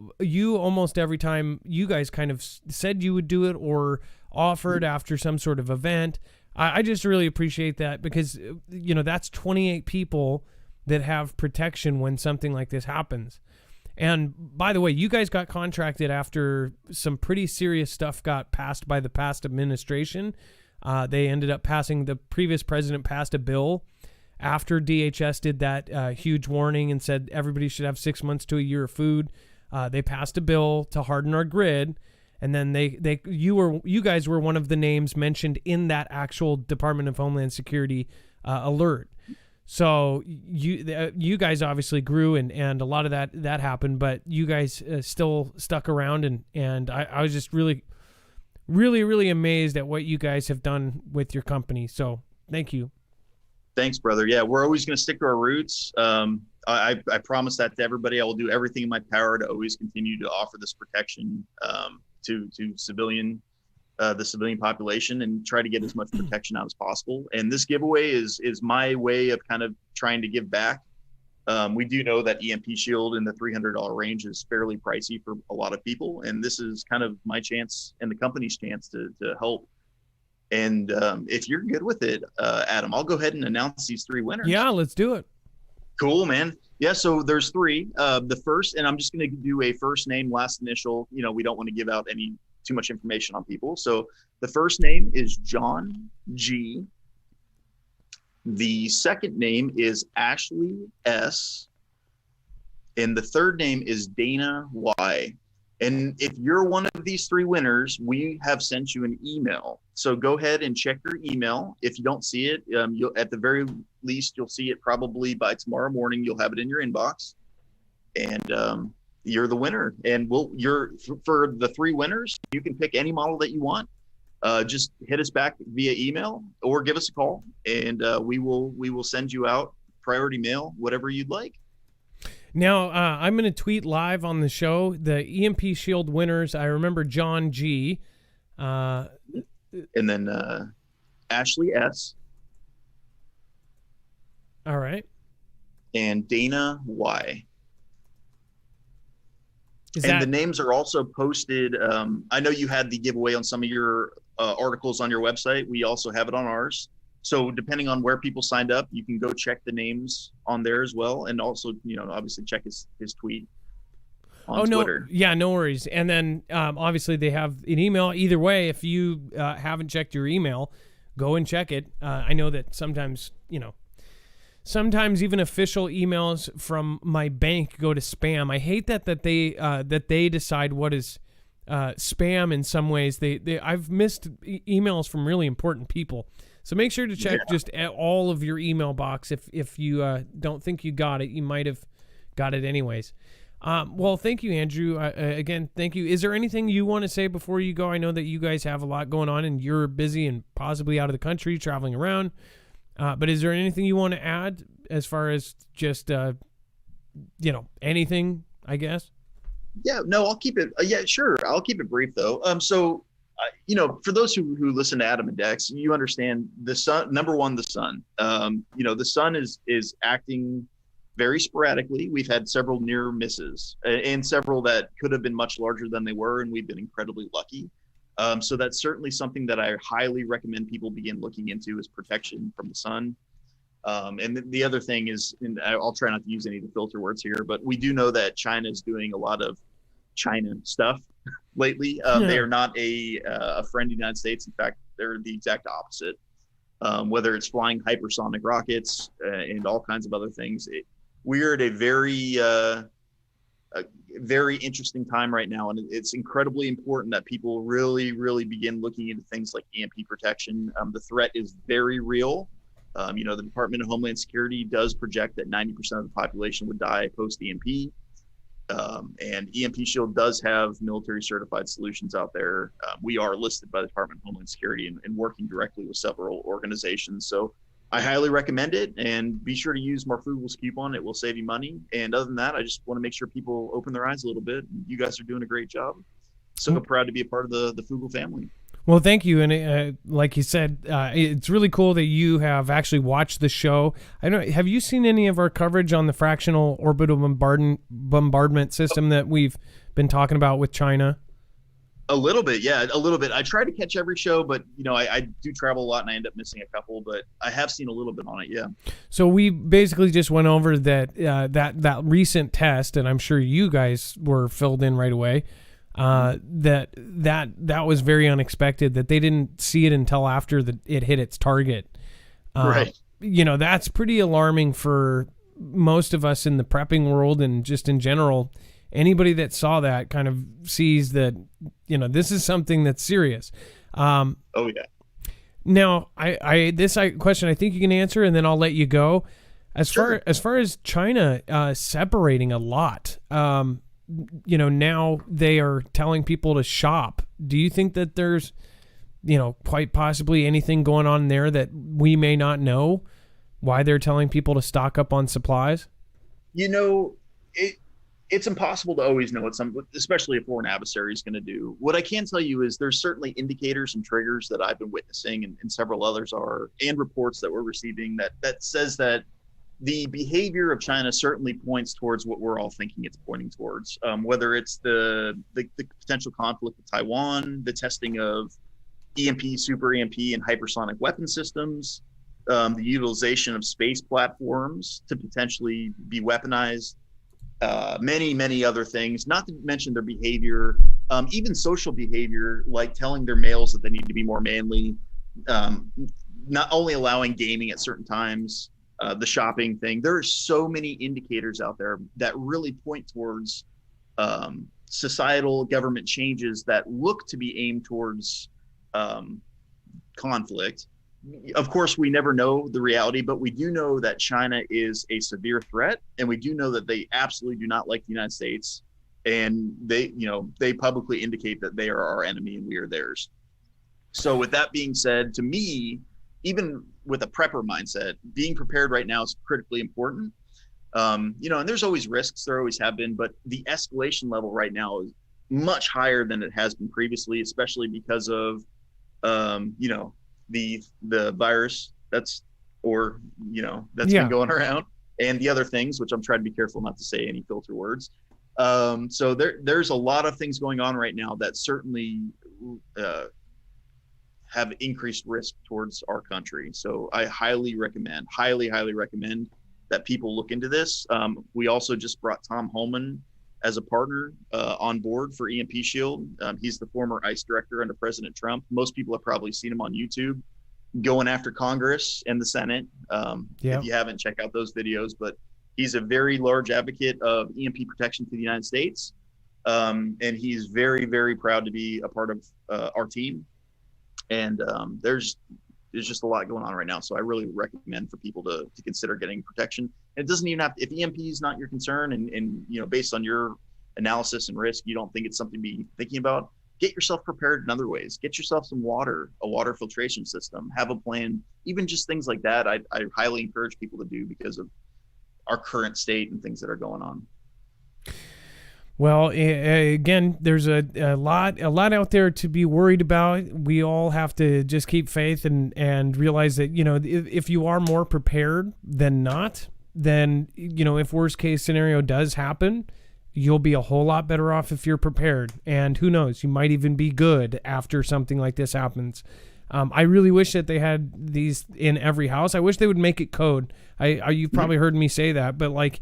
[SPEAKER 2] almost every time you guys kind of said you would do it or offered after some sort of event. I just really appreciate that, because that's 28 people that have protection when something like this happens. And by the way, you guys got contracted after some pretty serious stuff got passed by the past administration. They ended up the previous president passed a bill after DHS did that huge warning and said everybody should have 6 months to a year of food. They passed a bill to harden our grid. And then you guys were one of the names mentioned in that actual Department of Homeland Security alert. So you guys obviously grew, and a lot of that happened, but you guys still stuck around, and I was just really, really, really amazed at what you guys have done with your company. So thank you.
[SPEAKER 4] Thanks, brother. Yeah, we're always going to stick to our roots. I promise that to everybody. I will do everything in my power to always continue to offer this protection to the civilian population, and try to get as much protection out as possible. And this giveaway is my way of kind of trying to give back. We do know that EMP Shield in the $300 range is fairly pricey for a lot of people, and this is kind of my chance and the company's chance to help. And if you're good with it, Adam, I'll go ahead and announce these 3 winners.
[SPEAKER 2] Yeah, let's do it.
[SPEAKER 4] Cool, man. Yeah, so there's 3. The first, and I'm just going to do a first name, last initial. We don't want to give out too much information on people. So the first name is John G. The second name is Ashley S. And the third name is Dana Y. And if you're one of these 3 winners, we have sent you an email. So go ahead and check your email. If you don't see it, you'll, at the very least, you'll see it probably by tomorrow morning. You'll have it in your inbox, and you're the winner. And for the 3 winners, you can pick any model that you want. Just hit us back via email or give us a call, and we will send you out priority mail, whatever you'd like.
[SPEAKER 2] Now, I'm going to tweet live on the show the EMP Shield winners. I remember John G.
[SPEAKER 4] And then Ashley S.
[SPEAKER 2] All right.
[SPEAKER 4] And Dana Y. The names are also posted. I know you had the giveaway on some of your articles on your website. We also have it on ours. So depending on where people signed up, you can go check the names on there as well. And also, obviously check his tweet on Twitter.
[SPEAKER 2] Yeah, no worries. And then obviously they have an email. Either way, if you haven't checked your email, go and check it. I know that sometimes even official emails from my bank go to spam. I hate that they decide what is spam in some ways. I've missed emails from really important people. So make sure to check just all of your email box. If you don't think you got it, you might have got it anyways. Well, thank you, Andrew. Again, thank you. Is there anything you want to say before you go? I know that you guys have a lot going on and you're busy and possibly out of the country traveling around. But is there anything you want to add as far as just, anything, I guess?
[SPEAKER 4] Yeah, no, I'll keep it. Yeah, sure. I'll keep it brief though. For those who listen to Adam and Dex, you understand the sun. Number one, the sun. The sun is acting very sporadically. We've had several near misses and several that could have been much larger than they were, and we've been incredibly lucky. So that's certainly something that I highly recommend people begin looking into, is protection from the sun. And the other thing is, and I'll try not to use any of the filter words here, but we do know that China is doing a lot of China stuff lately. They are not a friend of the United States. In fact, they're the exact opposite. Whether it's flying hypersonic rockets and all kinds of other things, we're at a very interesting time right now, and it's incredibly important that people really, really begin looking into things like EMP protection. The threat is very real. The Department of Homeland Security does project that 90% of the population would die post EMP. And EMP Shield does have military certified solutions out there. We are listed by the Department of Homeland Security and working directly with several organizations. So I highly recommend it, and be sure to use Marfoogle's coupon. It will save you money. And other than that, I just want to make sure people open their eyes a little bit. You guys are doing a great job. So proud to be a part of the Foogle family.
[SPEAKER 2] Well, thank you. And like you said, it's really cool that you have actually watched the show. I don't. Have you seen any of our coverage on the fractional orbital bombardment system that we've been talking about with China?
[SPEAKER 4] A little bit, yeah, a little bit. I try to catch every show, but I do travel a lot and I end up missing a couple. But I have seen a little bit on it, yeah.
[SPEAKER 2] So we basically just went over that that recent test, and I'm sure you guys were filled in right away. That was very unexpected. That they didn't see it until after it hit its target.
[SPEAKER 4] Right.
[SPEAKER 2] That's pretty alarming for most of us in the prepping world and just in general. Anybody that saw that kind of sees that, this is something that's serious.
[SPEAKER 4] Oh yeah.
[SPEAKER 2] Now, this question I think you can answer, and then I'll let you go. As far as China separating a lot, now they are telling people to shop. Do you think that there's, quite possibly anything going on there that we may not know? Why they're telling people to stock up on supplies?
[SPEAKER 4] It's impossible to always know what especially a foreign adversary is going to do. What I can tell you is there's certainly indicators and triggers that I've been witnessing, and several others and reports that we're receiving that says that the behavior of China certainly points towards what we're all thinking it's pointing towards, whether it's the potential conflict with Taiwan, the testing of EMP, super EMP, and hypersonic weapon systems, the utilization of space platforms to potentially be weaponized, many, many other things, not to mention their behavior, even social behavior, like telling their males that they need to be more manly, not only allowing gaming at certain times, the shopping thing. There are so many indicators out there that really point towards societal government changes that look to be aimed towards conflict. Of course, we never know the reality, but we do know that China is a severe threat, and we do know that they absolutely do not like the United States, and they publicly indicate that they are our enemy and we are theirs. So with that being said, to me, even with a prepper mindset, being prepared right now is critically important. And there's always risks, there always have been, but the escalation level right now is much higher than it has been previously, especially because of the virus that's been going around, and the other things, which I'm trying to be careful not to say any filter words. So there's a lot of things going on right now that certainly have increased risk towards our country. So I highly recommend that people look into this. We also just brought Tom Holman as a partner on board for EMP Shield. He's the former ICE director under President Trump. Most people have probably seen him on YouTube going after Congress and the Senate. If you haven't, check out those videos. But he's a very large advocate of EMP protection for the United States. And he's very, very proud to be a part of our team. And there's just a lot going on right now. So I really recommend for people to consider getting protection. And it doesn't even have, if EMP is not your concern and based on your analysis and risk, you don't think it's something to be thinking about, get yourself prepared in other ways. Get yourself some water, a water filtration system, have a plan, even just things like that. I highly encourage people to do because of our current state and things that are going on.
[SPEAKER 2] Well, again, there's a lot out there to be worried about. We all have to just keep faith and realize that, if you are more prepared than not, then, if worst case scenario does happen, you'll be a whole lot better off if you're prepared. And who knows, you might even be good after something like this happens. I really wish that they had these in every house. I wish they would make it code. You've probably heard me say that, but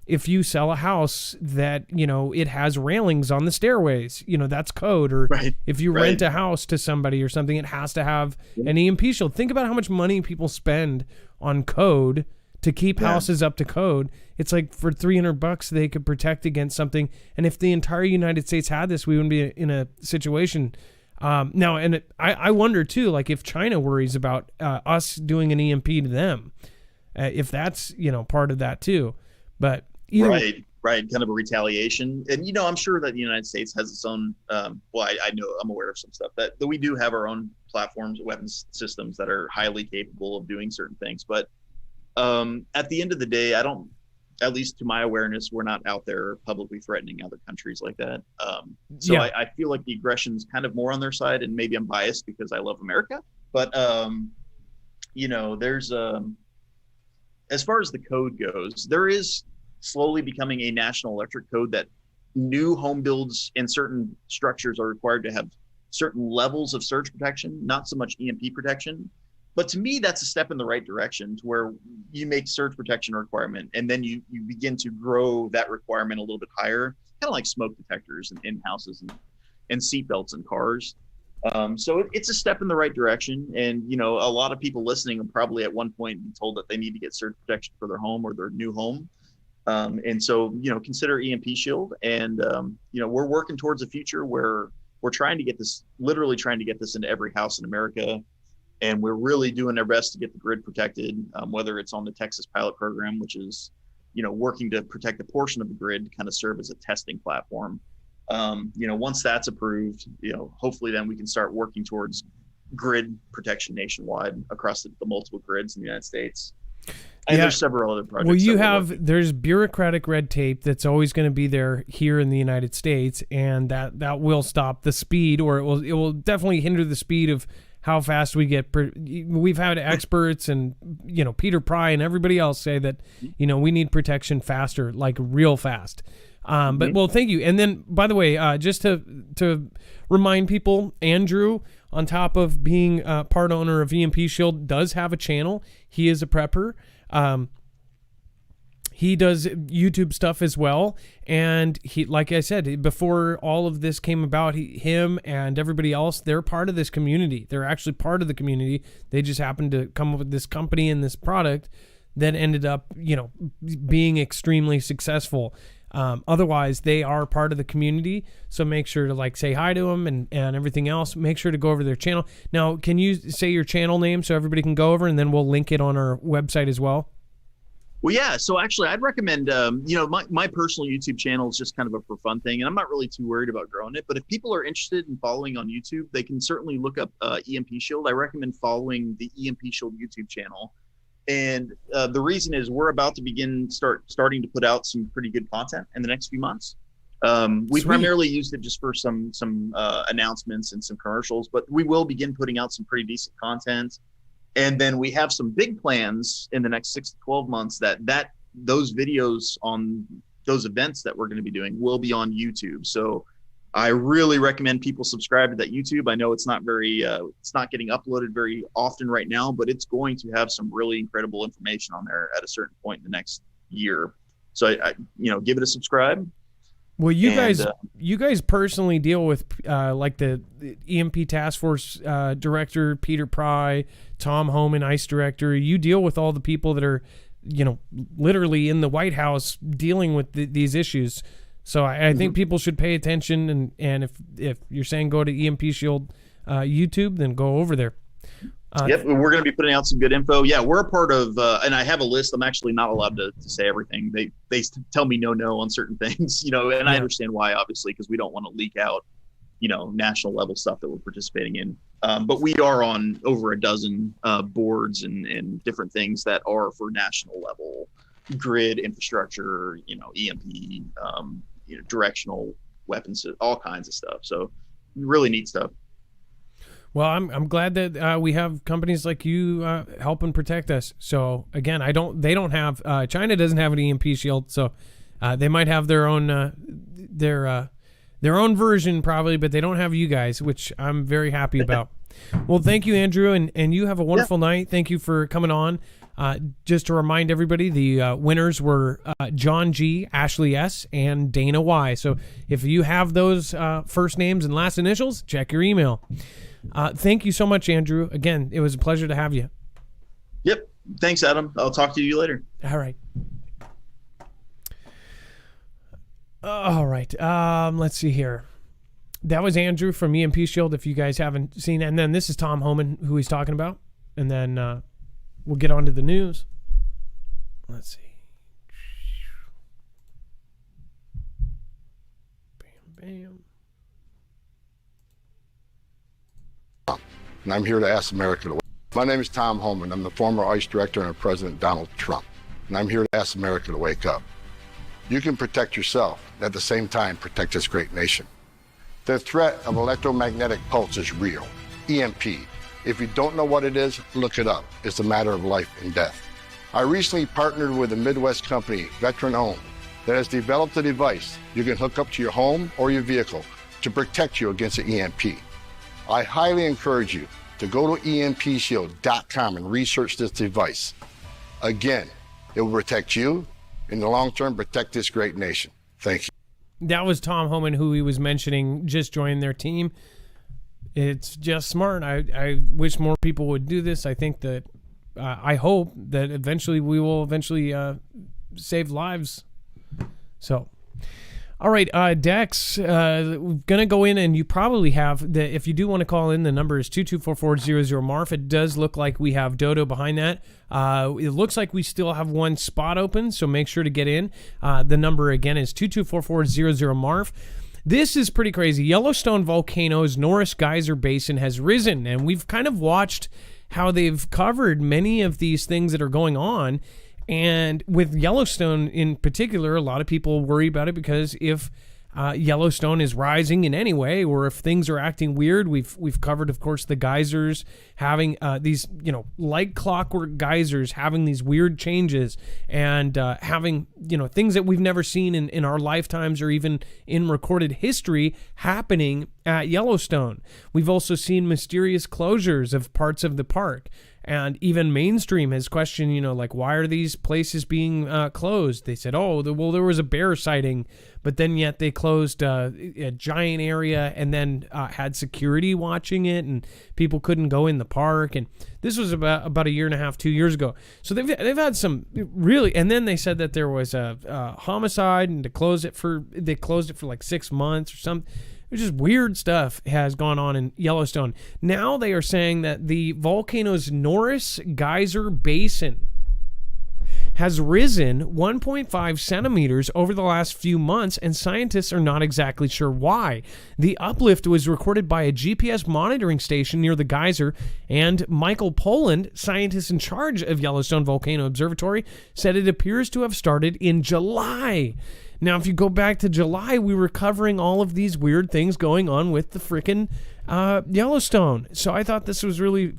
[SPEAKER 2] if you sell a house that, it has railings on the stairways, that's code. Or if you rent a house to somebody or something, it has to have an EMP shield. Think about how much money people spend on code to keep houses up to code. It's like for $300 they could protect against something. And if the entire United States had this, we wouldn't be in a situation. Now, and I wonder too, like if China worries about us doing an EMP to them, if that's, part of that too. But
[SPEAKER 4] right, kind of a retaliation. And I'm sure that the United States has its own. I know I'm aware of some stuff that we do have our own platforms, weapons systems that are highly capable of doing certain things. But at the end of the day, at least to my awareness, we're not out there publicly threatening other countries like that. I feel like the aggression's kind of more on their side, and maybe I'm biased because I love America. But there's as far as the code goes, there is slowly becoming a national electric code that new home builds in certain structures are required to have certain levels of surge protection, not so much EMP protection. But to me, that's a step in the right direction, to where you make surge protection a requirement, and then you begin to grow that requirement a little bit higher, kind of like smoke detectors in houses and seat belts in cars. So it's a step in the right direction. And, a lot of people listening will probably at one point be told that they need to get surge protection for their home or their new home. And so, consider EMP Shield. And, we're working towards a future where we're literally trying to get this into every house in America. And we're really doing our best to get the grid protected, whether it's on the Texas pilot program, which is, working to protect a portion of the grid to kind of serve as a testing platform. Once that's approved, hopefully then we can start working towards grid protection nationwide across the multiple grids in the United States. And there's several other projects.
[SPEAKER 2] Well, there's bureaucratic red tape that's always going to be there here in the United States, and that will stop the speed, or it will definitely hinder the speed of how fast we get. We've had experts and, Peter Pry and everybody else say that, we need protection faster, like real fast. But well, thank you. And then, by the way, just to remind people, Andrew, on top of being part owner of EMP Shield, does have a channel. He is a prepper. He does YouTube stuff as well. And he, like I said, before all of this came about, him and everybody else, they're part of this community. They're actually part of the community. They just happened to come up with this company and this product that ended up, being extremely successful. Otherwise, they are part of the community. So make sure to say hi to them and everything else. Make sure to go over their channel. Now, can you say your channel name so everybody can go over, and then we'll link it on our website as well?
[SPEAKER 4] Well, yeah. So actually, I'd recommend, my personal YouTube channel is just kind of a for fun thing, and I'm not really too worried about growing it. But if people are interested in following on YouTube, they can certainly look up EMP Shield. I recommend following the EMP Shield YouTube channel. And the reason is we're about to starting to put out some pretty good content in the next few months. We primarily used it just for some announcements and some commercials, but we will begin putting out some pretty decent content. And then we have some big plans in the next 6 to 12 months that those videos on those events that we're going to be doing will be on YouTube. So I really recommend people subscribe to that YouTube. I know it's not it's not getting uploaded very often right now, but it's going to have some really incredible information on there at a certain point in the next year. So I give it a subscribe.
[SPEAKER 2] Well, you guys personally deal with like the EMP Task Force director, Peter Pry, Tom Homan, ICE director. You deal with all the people that are, literally in the White House dealing with these issues. So I think people should pay attention, and if you're saying go to EMP Shield YouTube, then go over there.
[SPEAKER 4] Yep, we're going to be putting out some good info. Yeah, we're a part of, and I have a list. I'm actually not allowed to say everything. They tell me no on certain things, and I understand why, obviously, because we don't want to leak out, national level stuff that we're participating in. But we are on over a dozen boards and different things that are for national level grid infrastructure, EMP, directional weapons, all kinds of stuff. So really neat stuff.
[SPEAKER 2] Well, I'm glad that we have companies like you helping protect us. So again, they don't have China doesn't have an EMP Shield, so they might have their own version probably, but they don't have you guys, which I'm very happy about. Well, thank you, Andrew, and you have a wonderful night. Thank you for coming on. Just to remind everybody, the winners were John G, Ashley S, and Dana Y. So if you have those first names and last initials, check your email. Thank you so much, Andrew. Again, it was a pleasure to have you.
[SPEAKER 4] Yep. Thanks, Adam. I'll talk to you later.
[SPEAKER 2] All right. All right. Let's see here. That was Andrew from EMP Shield, if you guys haven't seen it. And then this is Tom Homan, who he's talking about. And then we'll get on to the news. Let's see. Bam, bam.
[SPEAKER 5] And I'm here to ask America to wake up. My name is Tom Homan. I'm the former ICE director under President Donald Trump. And I'm here to ask America to wake up. You can protect yourself, and at the same time protect this great nation. The threat of electromagnetic pulse is real. EMP. If you don't know what it is, look it up. It's a matter of life and death. I recently partnered with a Midwest company, veteran-owned, that has developed a device you can hook up to your home or your vehicle to protect you against an EMP. I highly encourage you to go to EMPshield.com and research this device. Again, it will protect you, in the long term, protect this great nation. Thank you.
[SPEAKER 2] That was Tom Homan, who he was mentioning just joined their team. It's just smart. I wish more people would do this. I think that, I hope that eventually we will save lives. So, all right, Dex, we're going to go in, and you probably have, if you do want to call in, the number is 224-400-MARF. It does look like we have Dodo behind that. It looks like we still have one spot open, so make sure to get in. The number, again, is 224-400-MARF. This is pretty crazy. Yellowstone volcano's Norris Geyser Basin has risen, and we've kind of watched how they've covered many of these things that are going on. And with Yellowstone in particular, a lot of people worry about it because if Yellowstone is rising in any way, or if things are acting weird, we've covered, of course, the geysers having these, like clockwork geysers having these weird changes and having, things that we've never seen in our lifetimes or even in recorded history happening at Yellowstone. We've also seen mysterious closures of parts of the park. And even mainstream has questioned, why are these places being closed? They said, there was a bear sighting, but then yet they closed a giant area and then had security watching it, and people couldn't go in the park. And this was about a year and a half, 2 years ago. So they've had some really, and then they said that there was a homicide, and they closed it for like 6 months or something. It's just weird stuff has gone on in Yellowstone. Now they are saying that the volcano's Norris Geyser Basin has risen 1.5 centimeters over the last few months, and scientists are not exactly sure why. The uplift was recorded by a GPS monitoring station near the geyser, and Michael Poland, scientist in charge of Yellowstone Volcano Observatory, said it appears to have started in July. Now, if you go back to July, we were covering all of these weird things going on with the frickin' Yellowstone. So I thought this was really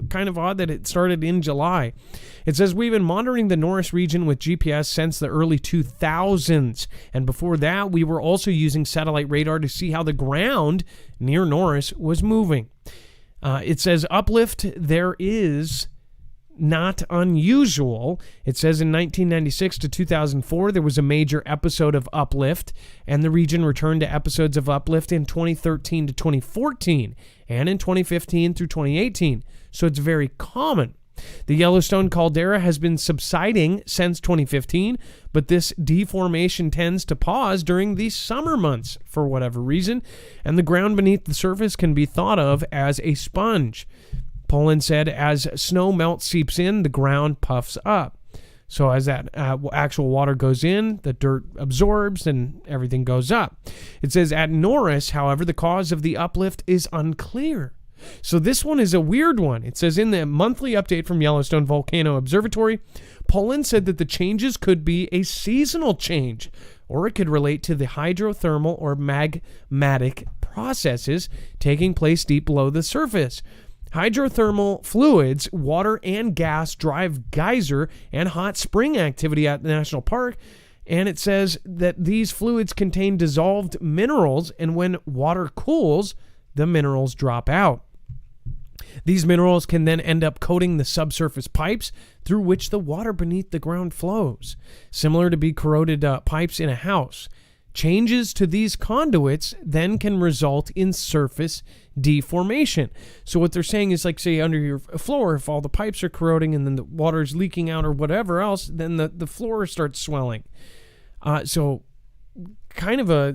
[SPEAKER 2] kind of odd that it started in July. It says, we've been monitoring the Norris region with GPS since the early 2000s. And before that, we were also using satellite radar to see how the ground near Norris was moving. It says uplift, there is not unusual. It says in 1996 to 2004, there was a major episode of uplift, and the region returned to episodes of uplift in 2013 to 2014, and in 2015 through 2018. So it's very common. The Yellowstone caldera has been subsiding since 2015, but this deformation tends to pause during the summer months for whatever reason, and the ground beneath the surface can be thought of as a sponge. Poland said, as snow melt seeps in, the ground puffs up. So as that actual water goes in, the dirt absorbs and everything goes up. It says at Norris, however, the cause of the uplift is unclear. So this one is a weird one. It says in the monthly update from Yellowstone Volcano Observatory, Poland said that the changes could be a seasonal change, or it could relate to the hydrothermal or magmatic processes taking place deep below the surface. Hydrothermal fluids, water and gas drive geyser and hot spring activity at the national park, and it says that these fluids contain dissolved minerals, and when water cools, the minerals drop out. These minerals can then end up coating the subsurface pipes through which the water beneath the ground flows, similar to be corroded pipes in a house. Changes to these conduits then can result in surface deformation. So what they're saying is, like, say under your floor, if all the pipes are corroding and then the water is leaking out or whatever else, then the floor starts swelling. So kind of a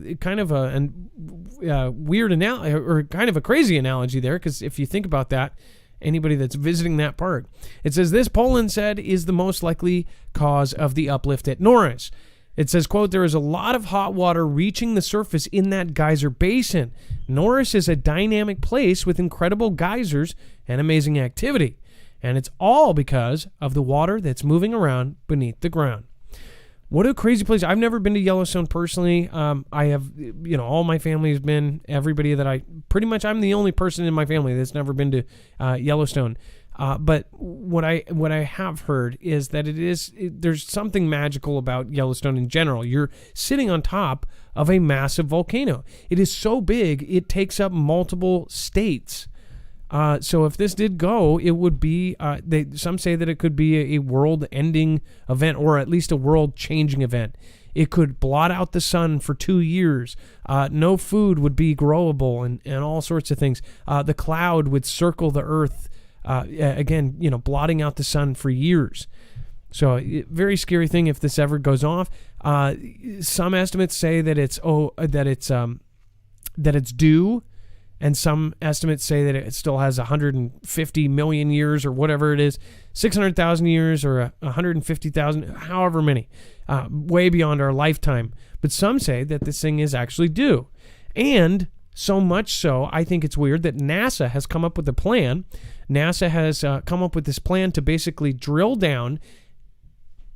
[SPEAKER 2] weird analogy, or kind of a crazy analogy there, because if you think about that, anybody that's visiting that park, it says this, Poland said, is the most likely cause of the uplift at Norris. It says, quote, there is a lot of hot water reaching the surface in that geyser basin. Norris is a dynamic place with incredible geysers and amazing activity. And it's all because of the water that's moving around beneath the ground. What a crazy place. I've never been to Yellowstone personally. I have, all my family has been, everybody that I'm the only person in my family that's never been to Yellowstone. But what I have heard is that there's something magical about Yellowstone in general. You're sitting on top of a massive volcano. It is so big, it takes up multiple states. So if this did go, it would be, some say that it could be a world-ending event, or at least a world-changing event. It could blot out the sun for 2 years. No food would be growable, and all sorts of things. The cloud would circle the earth, again, blotting out the sun for years. So very scary thing if this ever goes off. Some estimates say that it's due. And some estimates say that it still has 150 million years or whatever it is, 600,000 years or 150,000, however many, way beyond our lifetime. But some say that this thing is actually due. And so much so, I think it's weird that NASA has come up with a plan. NASA has come up with this plan to basically drill down,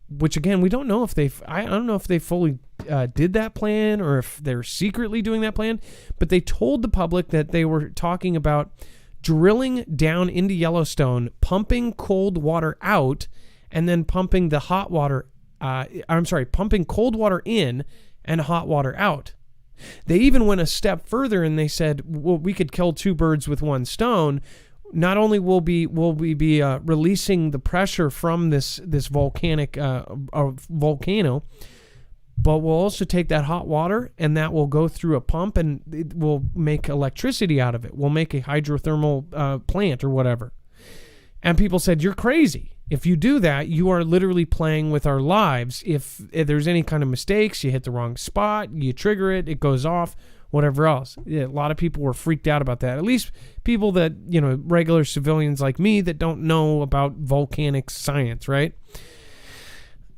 [SPEAKER 2] which again, we don't know if I don't know if they fully did that plan or if they're secretly doing that plan, but they told the public that they were talking about drilling down into Yellowstone, pumping cold water out, and then pumping the hot water, pumping cold water in and hot water out. They even went a step further and they said, well, we could kill two birds with one stone. Not only will we be releasing the pressure from this volcanic volcano, but we'll also take that hot water and that will go through a pump and it will make electricity out of it. We'll make a hydrothermal plant or whatever. And people said, you're crazy. If you do that, you are literally playing with our lives. If there's any kind of mistakes, you hit the wrong spot, you trigger it, it goes off, whatever else. Yeah, a lot of people were freaked out about that. At least people that, regular civilians like me that don't know about volcanic science, right?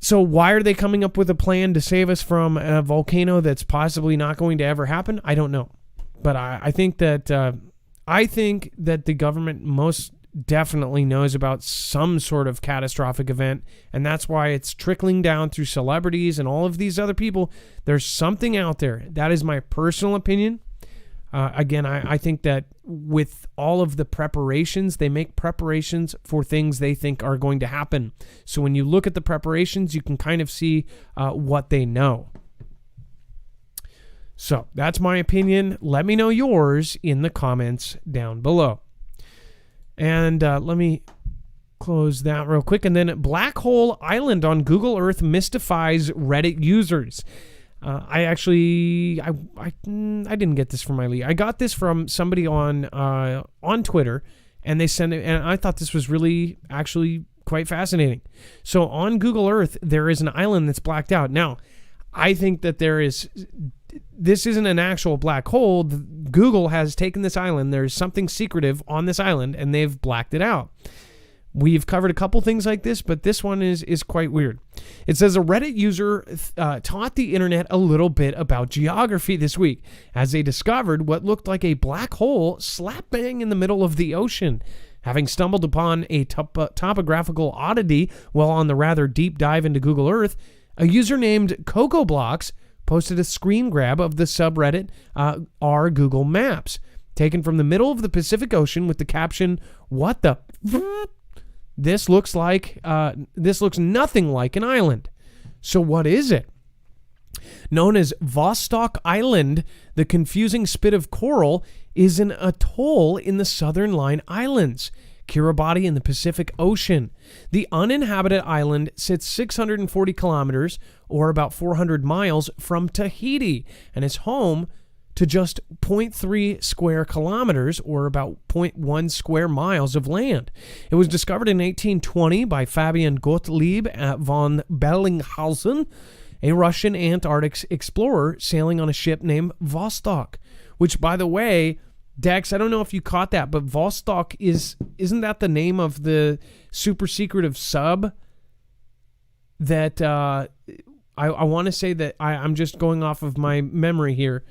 [SPEAKER 2] So why are they coming up with a plan to save us from a volcano that's possibly not going to ever happen? I don't know. But I think that the government most definitely knows about some sort of catastrophic event, and that's why it's trickling down through celebrities and all of these other people. There's something out there. That is my personal opinion. Again, I think that with all of the preparations, they make preparations for things they think are going to happen. So when you look at the preparations, you can kind of see what they know. So that's my opinion. Let me know yours in the comments down below. And let me close that real quick. And then Black Hole Island on Google Earth mystifies Reddit users. I didn't get this from Eileen. I got this from somebody on Twitter, and they sent it, and I thought this was really actually quite fascinating. So on Google Earth, there is an island that's blacked out. Now, I think that this isn't an actual black hole. Google has taken this island. There's something secretive on this island, and they've blacked it out. We've covered a couple things like this, but this one is quite weird. It says a Reddit user taught the internet a little bit about geography this week as they discovered what looked like a black hole slap bang in the middle of the ocean. Having stumbled upon a topographical oddity while on the rather deep dive into Google Earth, a user named Coco Blocks posted a screen grab of the subreddit r Google Maps, taken from the middle of the Pacific Ocean with the caption, "What the This looks nothing like an island. So what is it?" Known as Vostok Island, the confusing spit of coral is an atoll in the Southern Line Islands, Kiribati in the Pacific Ocean. The uninhabited island sits 640 kilometers, or about 400 miles, from Tahiti, and is home to just 0.3 square kilometers, or about 0.1 square miles of land. It was discovered in 1820 by Fabian Gottlieb von Bellinghausen, a Russian Antarctic explorer sailing on a ship named Vostok, which, by the way, Dex, I don't know if you caught that, but Vostok isn't that the name of the super secretive sub that I want to say that I'm just going off of my memory here.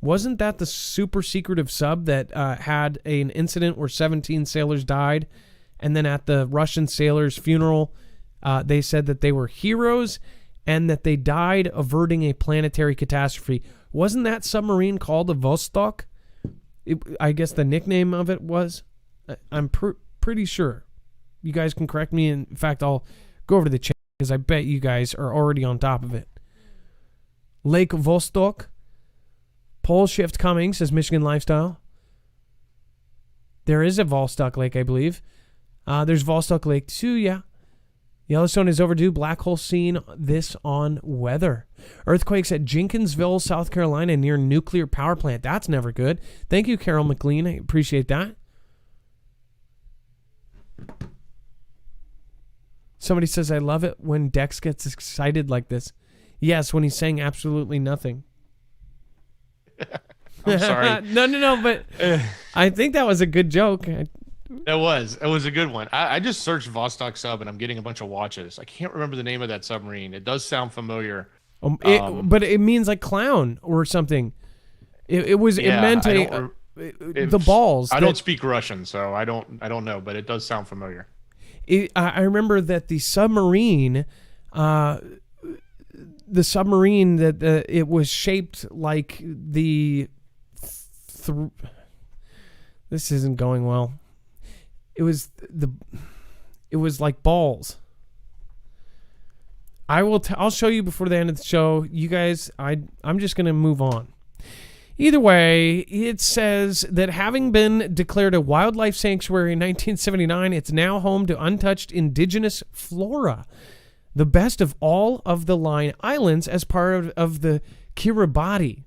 [SPEAKER 2] Wasn't that the super secretive sub that had an incident where 17 sailors died, and then at the Russian sailors' funeral, they said that they were heroes and that they died averting a planetary catastrophe? Wasn't that submarine called the Vostok? I guess the nickname of it was. I'm pretty sure. You guys can correct me. In fact, I'll go over to the chat because I bet you guys are already on top of it. Lake Vostok. Pole shift coming, says Michigan Lifestyle. There is a Vostok Lake, I believe. There's Vostok Lake too, yeah. Yellowstone is overdue. Black hole seen. This on weather. Earthquakes at Jenkinsville, South Carolina, near nuclear power plant. That's never good. Thank you, Carol McLean. I appreciate that. Somebody says, I love it when Dex gets excited like this. Yes, when he's saying absolutely nothing.
[SPEAKER 3] I'm sorry.
[SPEAKER 2] No, but I think that was a good joke.
[SPEAKER 3] It was a good one. I just searched Vostok sub and I'm getting a bunch of watches. I can't remember the name of that submarine. It does sound familiar.
[SPEAKER 2] But it means like clown or something. It meant the balls.
[SPEAKER 3] I don't speak Russian, so I don't know, but it does sound familiar.
[SPEAKER 2] I remember that the submarine that it was shaped like the. This isn't going well. It was like balls. I'll show you before the end of the show. You guys, I'm just going to move on. Either way, it says that having been declared a wildlife sanctuary in 1979, it's now home to untouched indigenous flora, the best of all of the line islands as part of the Kiribati.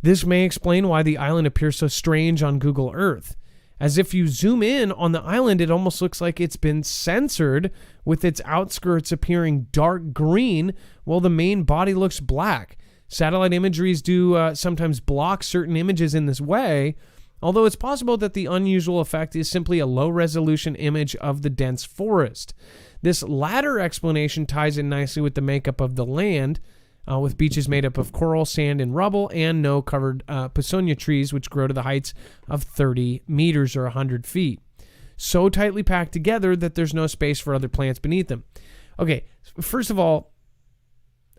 [SPEAKER 2] This may explain why the island appears so strange on Google Earth. As if you zoom in on the island, it almost looks like it's been censored, with its outskirts appearing dark green while the main body looks black. Satellite imageries do sometimes block certain images in this way, although it's possible that the unusual effect is simply a low-resolution image of the dense forest. This latter explanation ties in nicely with the makeup of the land, with beaches made up of coral, sand, and rubble, and no covered pisonia trees, which grow to the heights of 30 meters or 100 feet. So tightly packed together that there's no space for other plants beneath them. Okay, first of all,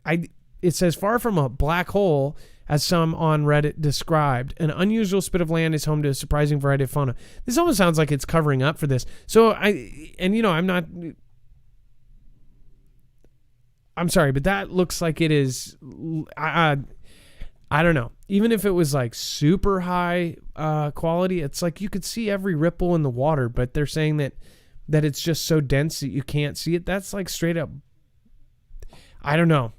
[SPEAKER 2] it says, far from a black hole, as some on Reddit described, an unusual spit of land is home to a surprising variety of fauna. This almost sounds like it's covering up for this. So I'm sorry, but that looks like it is. I don't know. Even if it was like super high quality, it's like you could see every ripple in the water, but they're saying that it's just so dense that you can't see it. That's like straight up. I don't know.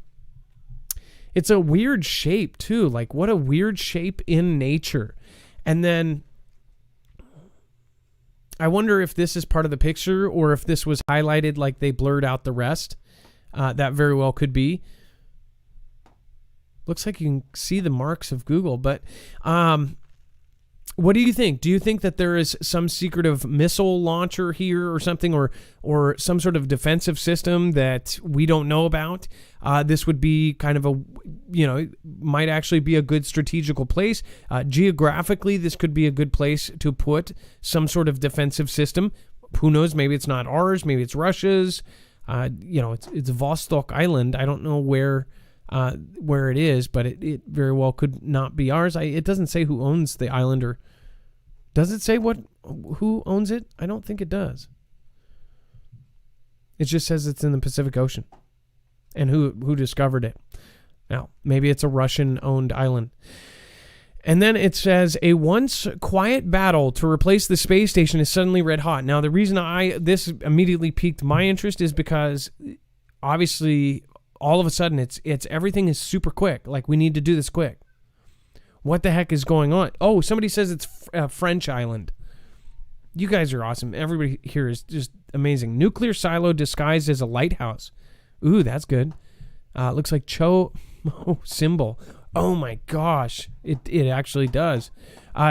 [SPEAKER 2] It's a weird shape too. Like, what a weird shape in nature. And then I wonder if this is part of the picture or if this was highlighted like they blurred out the rest. That very well could be. Looks like you can see the marks of Google, but what do you think? Do you think that there is some secretive missile launcher here or something, or some sort of defensive system that we don't know about? This would be kind of might actually be a good strategical place. Geographically, this could be a good place to put some sort of defensive system. Who knows? Maybe it's not ours. Maybe it's Russia's. It's Vostok Island. I don't know where it is, but it very well could not be ours. It doesn't say who owns the island, or does it say who owns it? I don't think it does. It just says it's in the Pacific Ocean and who discovered it. Now, maybe it's a Russian-owned island. And then it says a once quiet battle to replace the space station is suddenly red hot. Now, the reason this immediately piqued my interest is because obviously all of a sudden it's everything is super quick. Like, we need to do this quick. What the heck is going on? Oh, somebody says it's French island. You guys are awesome. Everybody here is just amazing. Nuclear silo disguised as a lighthouse. Ooh, that's good. Looks like symbol. Oh my gosh, it actually does.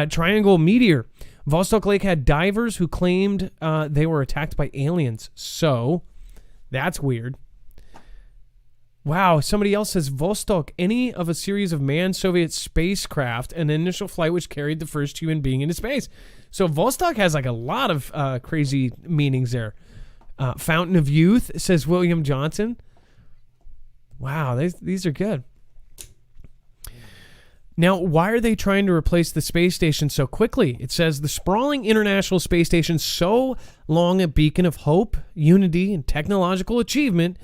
[SPEAKER 2] Triangle meteor. Vostok Lake had divers who claimed they were attacked by aliens. So, that's weird. Wow, somebody else says Vostok, any of a series of manned Soviet spacecraft, an initial flight which carried the first human being into space. So Vostok has like a lot of crazy meanings there. Fountain of Youth, says William Johnson. Wow, these are good. Now, why are they trying to replace the space station so quickly? It says the sprawling International Space Station, so long a beacon of hope, unity, and technological achievement,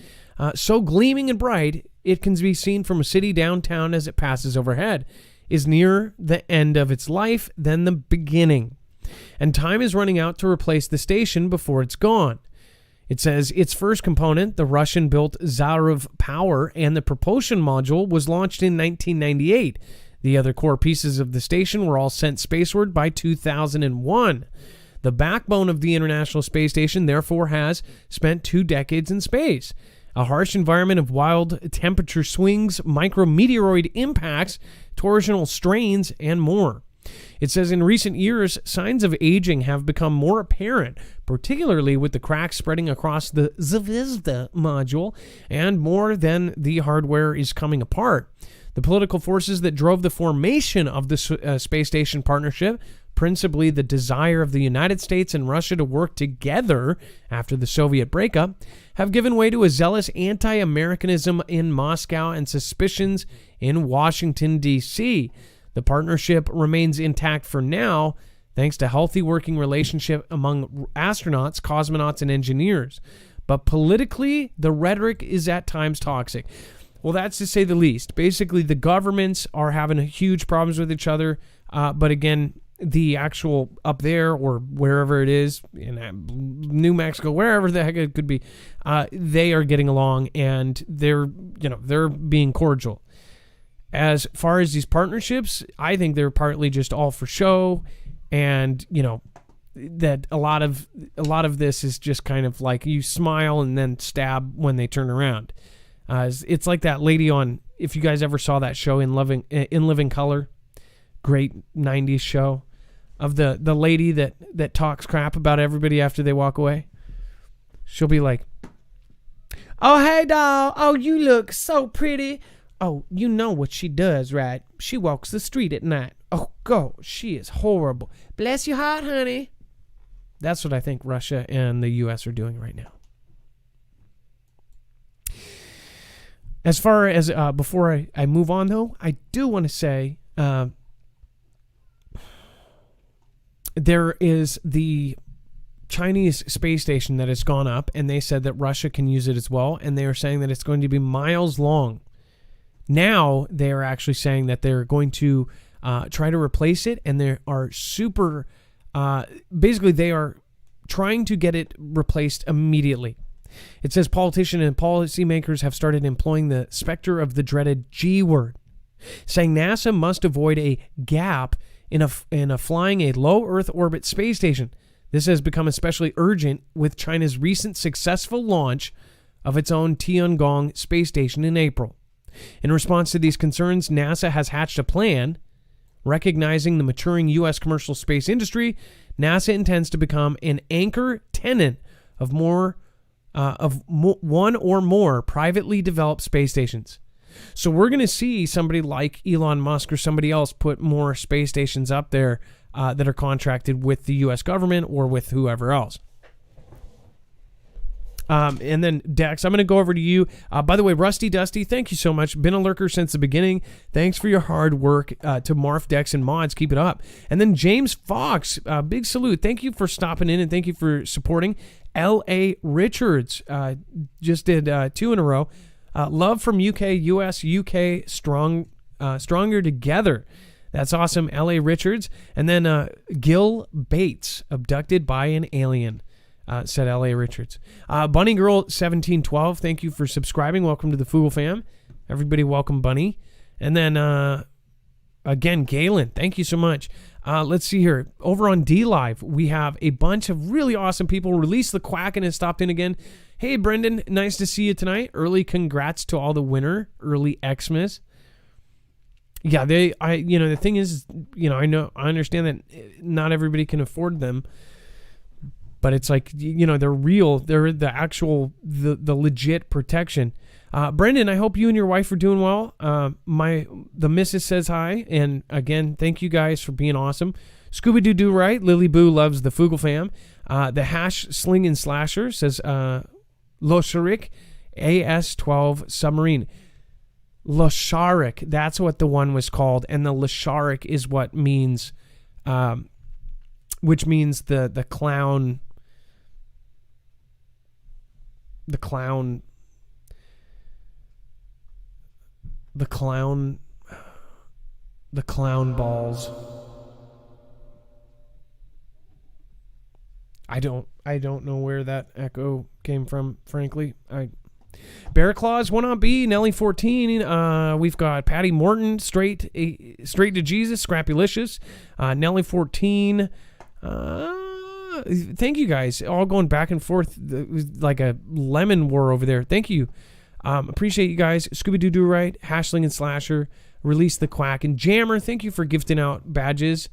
[SPEAKER 2] so gleaming and bright, it can be seen from a city downtown as it passes overhead, is nearer the end of its life than the beginning. And time is running out to replace the station before it's gone. It says its first component, the Russian-built Zarov Power and the propulsion module, was launched in 1998. The other core pieces of the station were all sent spaceward by 2001. The backbone of the International Space Station, therefore, has spent 2 decades in space. A harsh environment of wild temperature swings, micrometeoroid impacts, torsional strains, and more. It says in recent years, signs of aging have become more apparent, particularly with the cracks spreading across the Zvezda module, and more than the hardware is coming apart. The political forces that drove the formation of the space station partnership, principally the desire of the United States and Russia to work together after the Soviet breakup, have given way to a zealous anti-Americanism in Moscow and suspicions in Washington, D.C. The partnership remains intact for now, thanks to healthy working relationship among astronauts, cosmonauts, and engineers. But politically, the rhetoric is at times toxic. Well, that's to say the least. Basically, the governments are having huge problems with each other. But again, the actual up there or wherever it is, in New Mexico, wherever the heck it could be, they are getting along and they're being cordial. As far as these partnerships, I think they're partly just all for show, and that a lot of this is just kind of like you smile and then stab when they turn around. It's like that lady on, if you guys ever saw that show in Living Color, great 90s show, of the lady that talks crap about everybody after they walk away. She'll be like, "Oh, hey, doll. Oh, you look so pretty. Oh, you know what she does, right? She walks the street at night. Oh, go. She is horrible. Bless your heart, honey." That's what I think Russia and the U.S. are doing right now. As far as, before I move on, though, I do want to say there is the Chinese space station that has gone up, and they said that Russia can use it as well, and they are saying that it's going to be miles long. Now they are actually saying that they're going to try to replace it, and they are basically they are trying to get it replaced immediately. It says politicians and policymakers have started employing the specter of the dreaded G word, saying NASA must avoid a gap in flying a low Earth orbit space station. This has become especially urgent with China's recent successful launch of its own Tiangong space station in April. In response to these concerns, NASA has hatched a plan. Recognizing the maturing U.S. commercial space industry, NASA intends to become an anchor tenant of one or more privately developed space stations. So we're going to see somebody like Elon Musk or somebody else put more space stations up there that are contracted with the U.S. government or with whoever else. And then, Dex, I'm going to go over to you. By the way, Rusty Dusty, thank you so much. Been a lurker since the beginning. Thanks for your hard work to Marf, Dex, and Mods. Keep it up. And then James Fox, big salute. Thank you for stopping in and thank you for supporting. L.A. Richards just did 2 in a row. Love from UK, US, UK, stronger together. That's awesome. L.A. Richards. And then Gil Bates, abducted by an alien, said L.A. Richards. Bunny Girl 1712, thank you for subscribing. Welcome to the Foogle fam. Everybody welcome Bunny. And then, again, Galen, thank you so much. Let's see here. Over on D-Live, we have a bunch of really awesome people. Release the Quacken has stopped in again. Hey, Brendan, nice to see you tonight. Early congrats to all the winner. Early Xmas. Yeah, the thing is, I understand that not everybody can afford them, but it's like, they're real. They're the actual, the legit protection. Brendan, I hope you and your wife are doing well. The missus says hi, and again, thank you guys for being awesome. Scooby-Doo right. Lily Boo loves the Foogle fam. The hash sling and slasher says, Losharik AS-12 submarine. Losharik, that's what the one was called, and the Losharik is what means, which means the clown. The clown balls. I don't know where that echo came from, frankly. Bear Claws 1-on-B, Nelly 14. We've got Patty Morton, straight to Jesus, Scrappylicious, Nelly 14. Thank you guys, all going back and forth like a lemon war over there. Thank you. Appreciate you guys. Scooby-Doo right, Hashling and Slasher, Release the Quack, and Jammer, thank you for gifting out badges.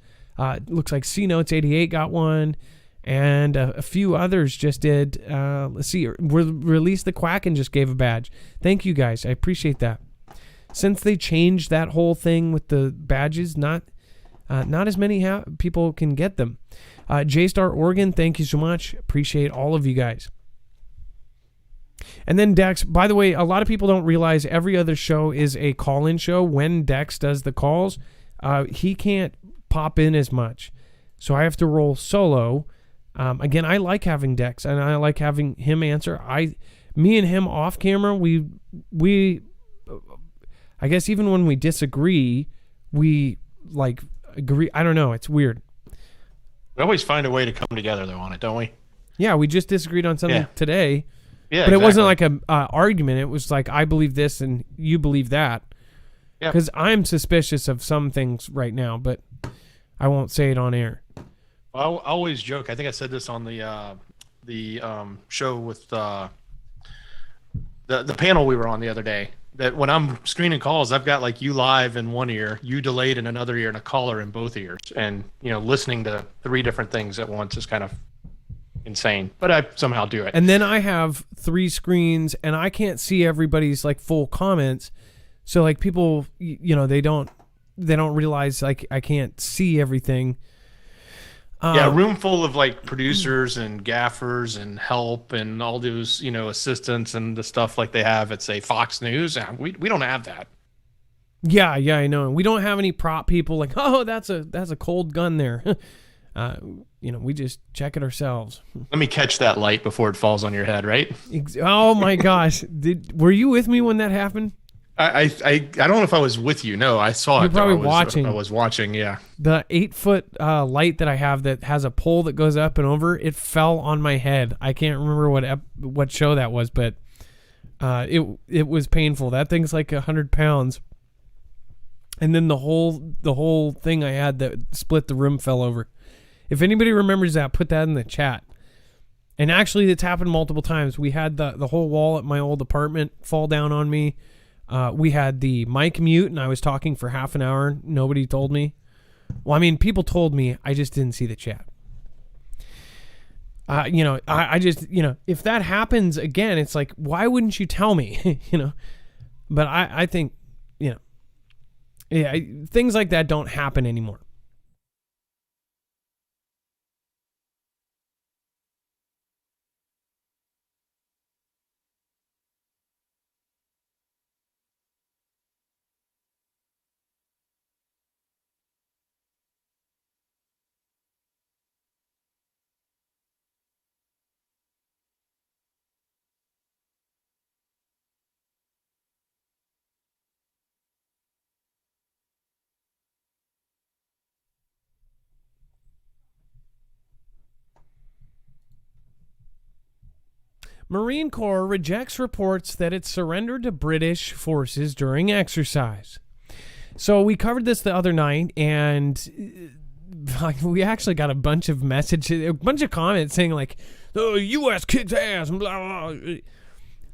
[SPEAKER 2] Looks like C-Notes 88 got one, and a few others just did. Let's see, Release the Quack and just gave a badge. Thank you guys, I appreciate that. Since they changed that whole thing with the badges, not as many people can get them. J-Star Oregon, thank you so much. Appreciate all of you guys. And then Dex, by the way, a lot of people don't realize every other show is a call-in show. When Dex does the calls, he can't pop in as much. So I have to roll solo. Again, I like having Dex, and I like having him answer. Me and him off camera, we I guess even when we disagree, we like agree. I don't know. It's weird.
[SPEAKER 3] We always find a way to come together, though, on it, don't we?
[SPEAKER 2] Yeah, we just disagreed on something today.
[SPEAKER 3] Yeah,
[SPEAKER 2] but it wasn't like a argument. It was like, I believe this and you believe that.
[SPEAKER 3] Yeah.
[SPEAKER 2] Because I'm suspicious of some things right now, but I won't say it on air.
[SPEAKER 3] I always joke. I think I said this on the show with the panel we were on the other day, that when I'm screening calls, I've got like you live in one ear, you delayed in another ear, and a caller in both ears. And, listening to 3 different things at once is kind of insane, but I somehow do it.
[SPEAKER 2] And then I have 3 screens, and I can't see everybody's like full comments. So like people, they don't realize like I can't see everything.
[SPEAKER 3] Yeah, a room full of like producers and gaffers and help and all those, assistants and the stuff like they have at, say, Fox News. We don't have that.
[SPEAKER 2] Yeah, I know. We don't have any prop people like, oh, that's a cold gun there. We just check it ourselves.
[SPEAKER 3] Let me catch that light before it falls on your head, right?
[SPEAKER 2] Oh my gosh. Were you with me when that happened?
[SPEAKER 3] I don't know if I was with you. No, I saw
[SPEAKER 2] You're
[SPEAKER 3] it.
[SPEAKER 2] probably watching.
[SPEAKER 3] I was watching, yeah.
[SPEAKER 2] The 8-foot light that I have that has a pole that goes up and over, it fell on my head. I can't remember what show that was, but it was painful. That thing's like 100 pounds. And then the whole thing I had that split the room fell over. If anybody remembers that, put that in the chat. And actually, it's happened multiple times. We had the whole wall at my old apartment fall down on me. We had the mic mute, and I was talking for half an hour. Nobody told me. Well, I mean, people told me. I just didn't see the chat. I just, if that happens again, it's like, why wouldn't you tell me? But I think, things like that don't happen anymore. Marine Corps rejects reports that it surrendered to British forces during exercise. So we covered this the other night, and we actually got a bunch of messages, a bunch of comments saying like, "The U.S. kicks ass," and blah, blah.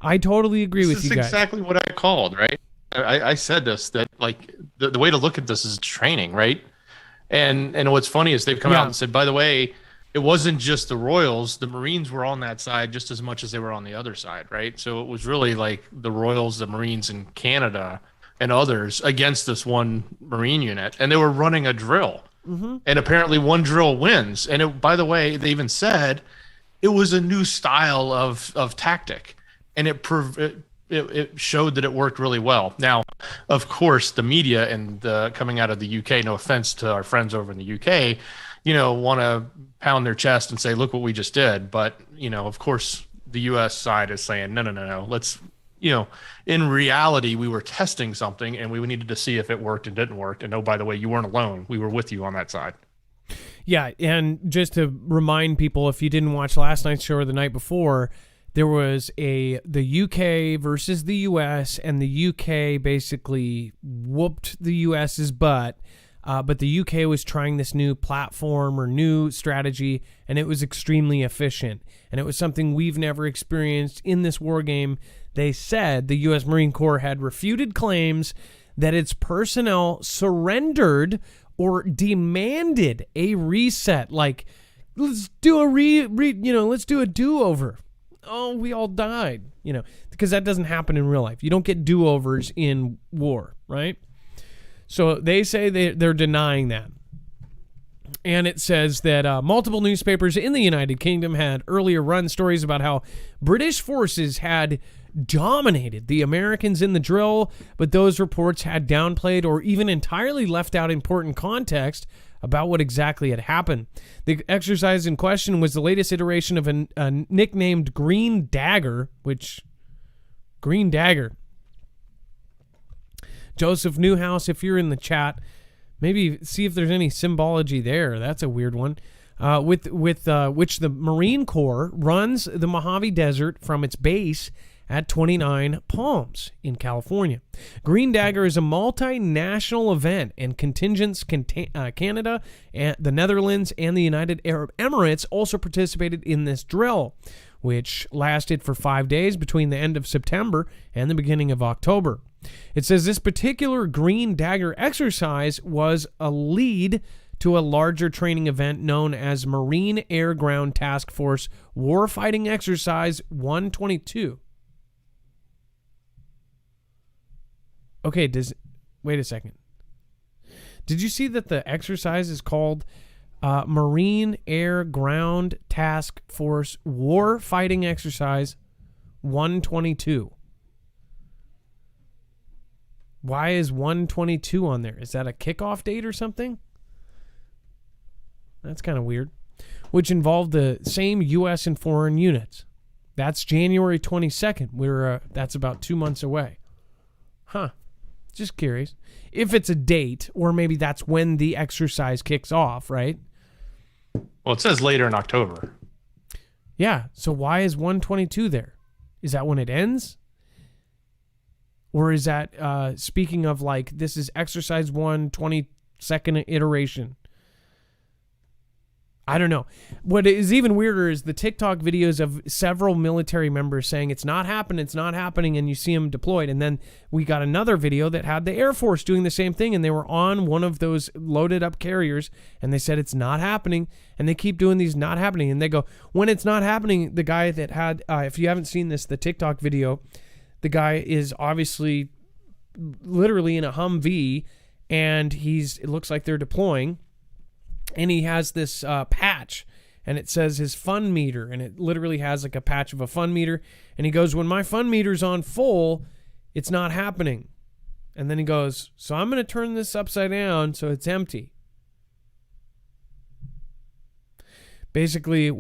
[SPEAKER 2] I totally agree with you guys.
[SPEAKER 3] This is exactly what I called, right? I said this, that like the way to look at this is training, right? And what's funny is they've come out and said, by the way, it wasn't just the Royals, the Marines were on that side just as much as they were on the other side, right? So it was really like the Royals, the Marines in Canada and others against this one Marine unit, and they were running a drill. Mm-hmm. And apparently one drill wins. And it, by the way, they even said it was a new style of tactic, and it showed that it worked really well. Now, of course, the media and coming out of the UK, no offense to our friends over in the UK, want to pound their chest and say, look what we just did. But, of course, the US side is saying, no, let's, in reality, we were testing something and we needed to see if it worked and didn't work. And oh, by the way, you weren't alone. We were with you on that side.
[SPEAKER 2] Yeah. And just to remind people, if you didn't watch last night's show or the night before, there was the UK versus the US, and the UK basically whooped the US's butt. But the UK was trying this new platform or new strategy, and it was extremely efficient. And it was something we've never experienced in this war game. They said the U.S. Marine Corps had refuted claims that its personnel surrendered or demanded a reset. Like, let's do a let's do a do-over. Oh, we all died, because that doesn't happen in real life. You don't get do-overs in war, right? So they say they're denying that. And it says that multiple newspapers in the United Kingdom had earlier run stories about how British forces had dominated the Americans in the drill, but those reports had downplayed or even entirely left out important context about what exactly had happened. The exercise in question was the latest iteration of a nicknamed Green Dagger, Green Dagger. Joseph Newhouse, if you're in the chat, maybe see if there's any symbology there. That's a weird one. With which the Marine Corps runs the Mojave Desert from its base at 29 Palms in California. Green Dagger is a multinational event, and contingents Canada, and the Netherlands, and the United Arab Emirates also participated in this drill, which lasted for 5 days between the end of September and the beginning of October. It says this particular Green Dagger exercise was a lead to a larger training event known as Marine Air Ground Task Force Warfighting Exercise 122. Okay, wait a second. Did you see that the exercise is called Marine Air Ground Task Force War Fighting Exercise 122? Why is 122 on there? Is that a kickoff date or something? That's kind of weird. Which involved the same U.S. and foreign units. That's January 22nd. That's about 2 months away. Huh. Just curious. If it's a date, or maybe that's when the exercise kicks off, right?
[SPEAKER 3] Well, it says later in October.
[SPEAKER 2] Yeah, so why is 122 there? Is that when it ends? Or is that, speaking of like, this is exercise 1, 22nd iteration? I don't know. What is even weirder is the TikTok videos of several military members saying it's not happening, and you see them deployed. And then we got another video that had the Air Force doing the same thing, and they were on one of those loaded up carriers, and they said it's not happening, and they keep doing these not happening. And they go, when it's not happening, the guy that had, if you haven't seen this, the TikTok video, the guy is obviously literally in a Humvee, and it looks like they're deploying. And he has this patch, and it says his fun meter, and it literally has like a patch of a fun meter. And he goes, when my fun meter's on full, it's not happening. And then he goes, so I'm going to turn this upside down so it's empty. Basically,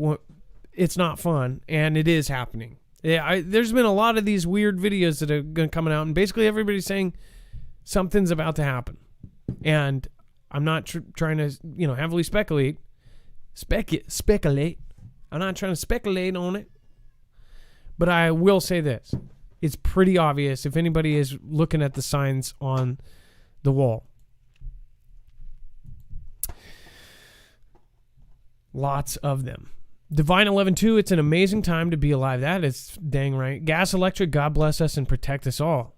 [SPEAKER 2] it's not fun, and it is happening. Yeah, there's been a lot of these weird videos that are coming out, and basically everybody's saying something's about to happen. And I'm not trying to, heavily speculate. Speculate. I'm not trying to speculate on it. But I will say this. It's pretty obvious if anybody is looking at the signs on the wall. Lots of them. Divine 11-2, it's an amazing time to be alive. That is dang right. Gas Electric, God bless us and protect us all.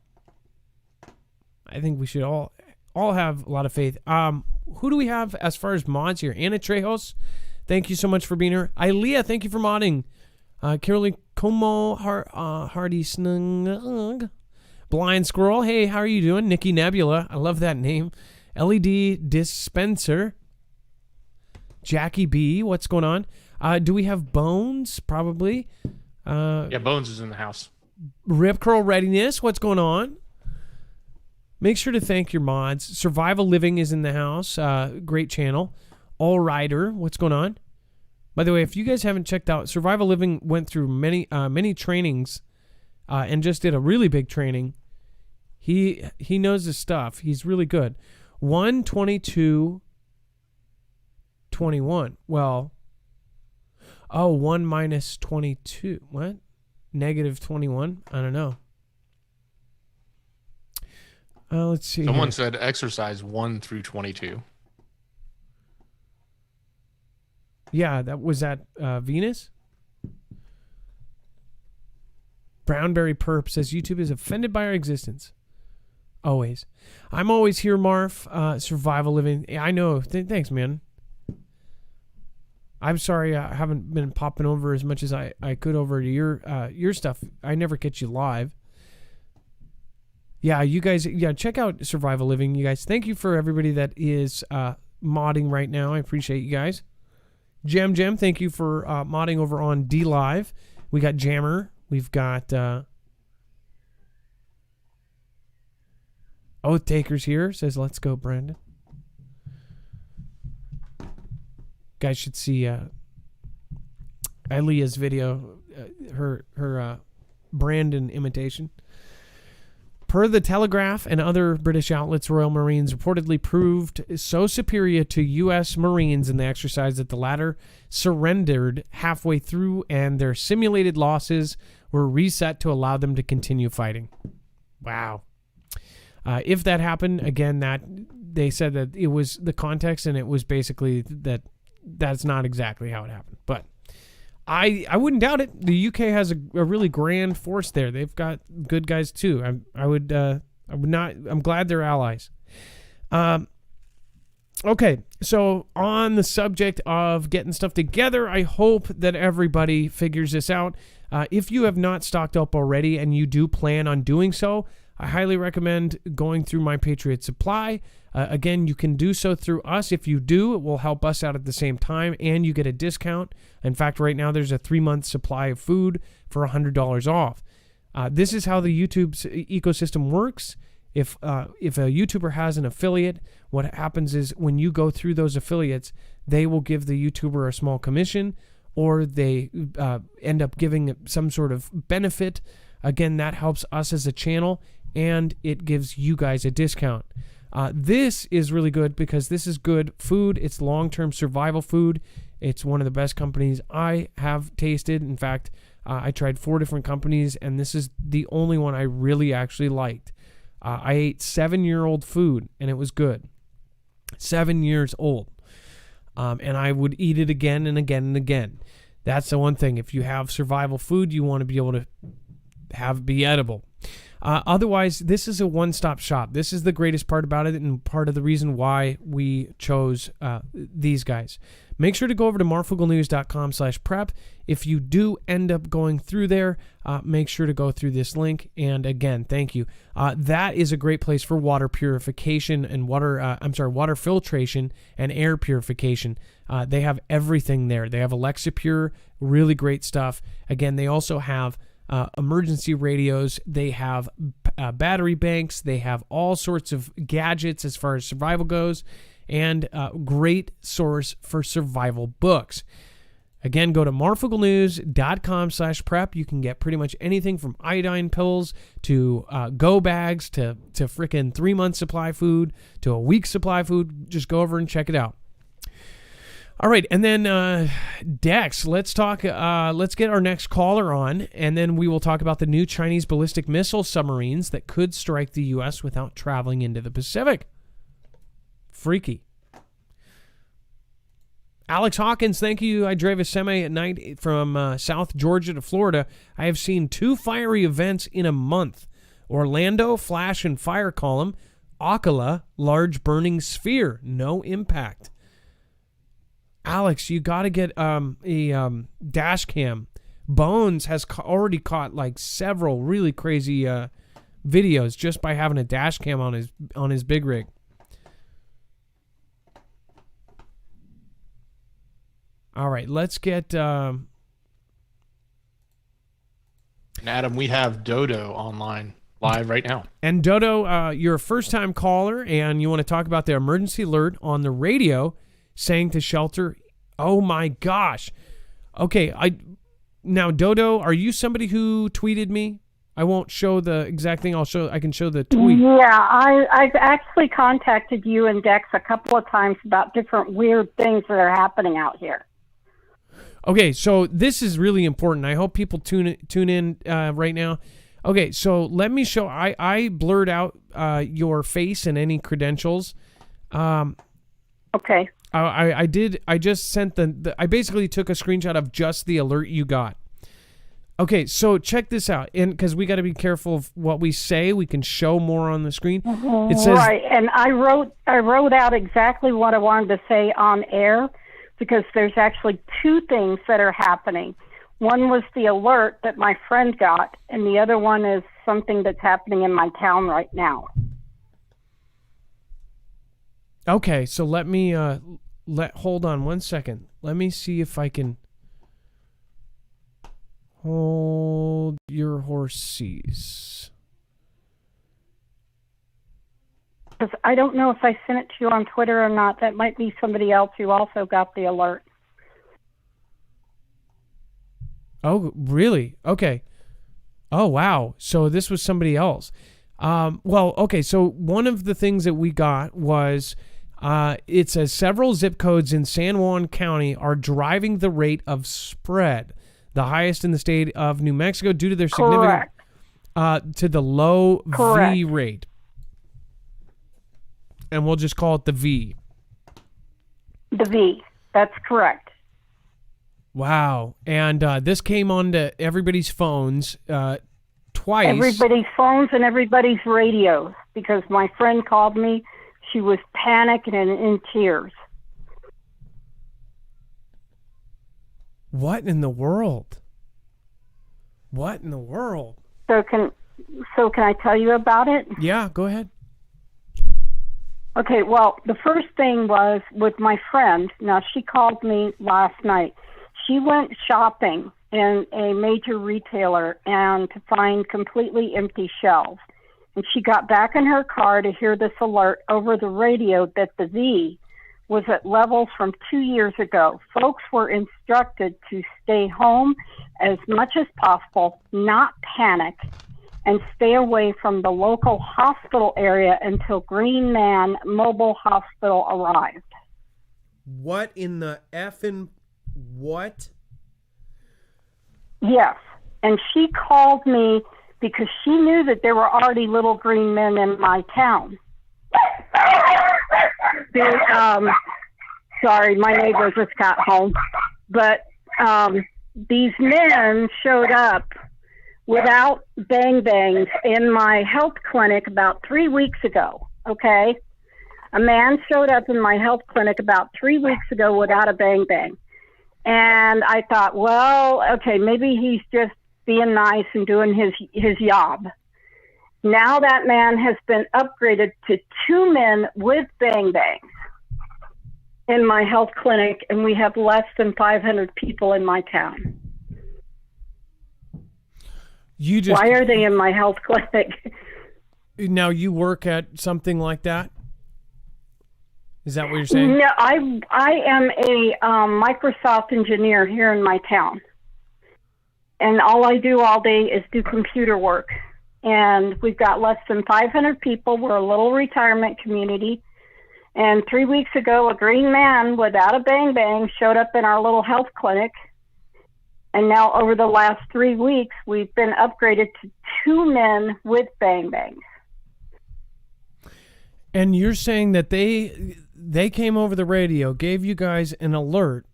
[SPEAKER 2] I think we should all have a lot of faith. Who do we have as far as mods here? Anna Trejos, thank you so much for being here. Ilea, thank you for modding. Caroline Como, Hardy Snug. Blind Squirrel, hey, how are you doing? Nikki Nebula, I love that name. LED Dispenser. Jackie B, what's going on? Do we have Bones? Probably.
[SPEAKER 3] Yeah, Bones is in the house.
[SPEAKER 2] Rip Curl Readiness, what's going on? Make sure to thank your mods. Survival Living is in the house. Great channel. All Rider, what's going on? By the way, if you guys haven't checked out, Survival Living went through many trainings and just did a really big training. He knows his stuff. He's really good. 1:22:21. Well, 1 minus 22. What? Negative 21? I don't know. Let's see.
[SPEAKER 3] Someone said exercise 1 through 22.
[SPEAKER 2] Yeah, was that Venus? Brownberry Perp says YouTube is offended by our existence. Always. I'm always here, Marf. Survival Living. I know. Thanks, man. I'm sorry I haven't been popping over as much as I could over to your stuff. I never catch you live. Yeah, you guys, check out Survival Living, you guys. Thank you for everybody that is modding right now. I appreciate you guys. Jam, thank you for modding over on D Live. We got Jammer. We've got Oath Takers here. Says, let's go, Brandon. Guys should see Ilea's video, her Brandon imitation. Per the Telegraph and other British outlets, Royal Marines reportedly proved so superior to U.S. Marines in the exercise that the latter surrendered halfway through and their simulated losses were reset to allow them to continue fighting. Wow. If that happened, again, that they said that it was the context and it was basically that's not exactly how it happened. But I wouldn't doubt it. The UK has a really grand force there. They've got good guys too. I would not. I'm glad they're allies. Okay, so on the subject of getting stuff together, I hope that everybody figures this out. If you have not stocked up already and you do plan on doing so, I highly recommend going through My Patriot Supply. Again, you can do so through us. If you do, it will help us out at the same time, and you get a discount. In fact, right now there's a 3-month supply of food for $100 off. This is how the YouTube's ecosystem works. If a YouTuber has an affiliate, what happens is when you go through those affiliates, they will give the YouTuber a small commission, or they end up giving some sort of benefit. Again, that helps us as a channel, and it gives you guys a discount. This is really good because this is good food. It's long-term survival food. It's one of the best companies I have tasted. In fact, I tried 4 different companies, and this is the only one I really actually liked. I ate 7-year-old food, and it was good. 7 years old. And I would eat it again and again and again. That's the one thing. If you have survival food, you want to be able to be edible. Otherwise, this is a one-stop shop. This is the greatest part about it and part of the reason why we chose these guys. Make sure to go over to marfooglenews.com/prep. If you do end up going through there, make sure to go through this link. And again, thank you. That is a great place for water purification and water filtration and air purification. They have everything there. They have Alexa Pure, really great stuff. Again, they also have emergency radios. They have battery banks. They have all sorts of gadgets as far as survival goes, and a great source for survival books. Again, go to marfooglenews.com/prep. You can get pretty much anything from iodine pills to go bags to frickin' 3-month supply food to a week supply food. Just go over and check it out. All right, and then Dex, let's talk. Let's get our next caller on, and then we will talk about the new Chinese ballistic missile submarines that could strike the U.S. without traveling into the Pacific. Freaky. Alex Hawkins, thank you. I drove a semi at night from South Georgia to Florida. I have seen 2 fiery events in a month. Orlando, flash and fire column. Ocala, large burning sphere, no impact. Alex, you got to get a dash cam. Bones has already caught like several really crazy videos just by having a dash cam on his big rig. All right, let's get...
[SPEAKER 3] And Adam, we have Dodo online live right now.
[SPEAKER 2] And Dodo, you're a first-time caller, and you want to talk about the emergency alert on the radio saying to shelter. Oh, my gosh. Okay, now, Dodo, are you somebody who tweeted me? I won't show the exact thing. I can show the tweet.
[SPEAKER 6] Yeah, I've actually contacted you and Dex a couple of times about different weird things that are happening out here.
[SPEAKER 2] Okay, so this is really important. I hope people tune in right now. Okay, so let me show. I blurred out your face and any credentials.
[SPEAKER 6] Okay.
[SPEAKER 2] I did. I just sent I basically took a screenshot of just the alert you got. Okay, so check this out, and because we got to be careful of what we say, we can show more on the screen. It says,
[SPEAKER 6] right, and I wrote out exactly what I wanted to say on air. Because there's actually 2 things that are happening. One was the alert that my friend got, and the other one is something that's happening in my town right now.
[SPEAKER 2] Okay, so let me hold on 1 second. Let me see if I can hold your horses.
[SPEAKER 6] Because I don't know if I sent it to you on Twitter or not. That might be somebody else who also got the alert.
[SPEAKER 2] Oh, really? Okay. Oh, wow. So this was somebody else. Well, okay. So one of the things that we got was it says several zip codes in San Juan County are driving the rate of spread, the highest in the state of New Mexico, due to their significant to the low V rate. And we'll just call it the V.
[SPEAKER 6] The V. That's correct.
[SPEAKER 2] Wow. And this came onto everybody's phones twice.
[SPEAKER 6] Everybody's phones and everybody's radios. Because my friend called me. She was panicked and in tears.
[SPEAKER 2] What in the world? What in the world?
[SPEAKER 6] So can I tell you about it?
[SPEAKER 2] Yeah, go ahead.
[SPEAKER 6] Okay, well, the first thing was with my friend. Now, she called me last night. She went shopping in a major retailer and to find completely empty shelves. And she got back in her car to hear this alert over the radio that the V was at levels from 2 years ago. Folks were instructed to stay home as much as possible, not panic, and stay away from the local hospital area until Green Man Mobile Hospital arrived.
[SPEAKER 2] What in the effing what?
[SPEAKER 6] Yes, and she called me because she knew that there were already little green men in my town. Sorry, my neighbor just got home. But these men showed up without bang-bangs in my health clinic about 3 weeks ago, okay? A man showed up in my health clinic about 3 weeks ago without a bang-bang. And I thought, well, okay, maybe he's just being nice and doing his job. Now that man has been upgraded to 2 men with bang-bangs in my health clinic, and we have less than 500 people in my town. Why are they in my health clinic?
[SPEAKER 2] Now you work at something like that? Is that what you're saying?
[SPEAKER 6] No, I am a Microsoft engineer here in my town. And all I do all day is do computer work. And we've got less than 500 people. We're a little retirement community. And 3 weeks ago, a green man without a bang bang showed up in our little health clinic. And now over the last 3 weeks, we've been upgraded to 2 men with bang bangs.
[SPEAKER 2] And you're saying that they came over the radio, gave you guys an alert.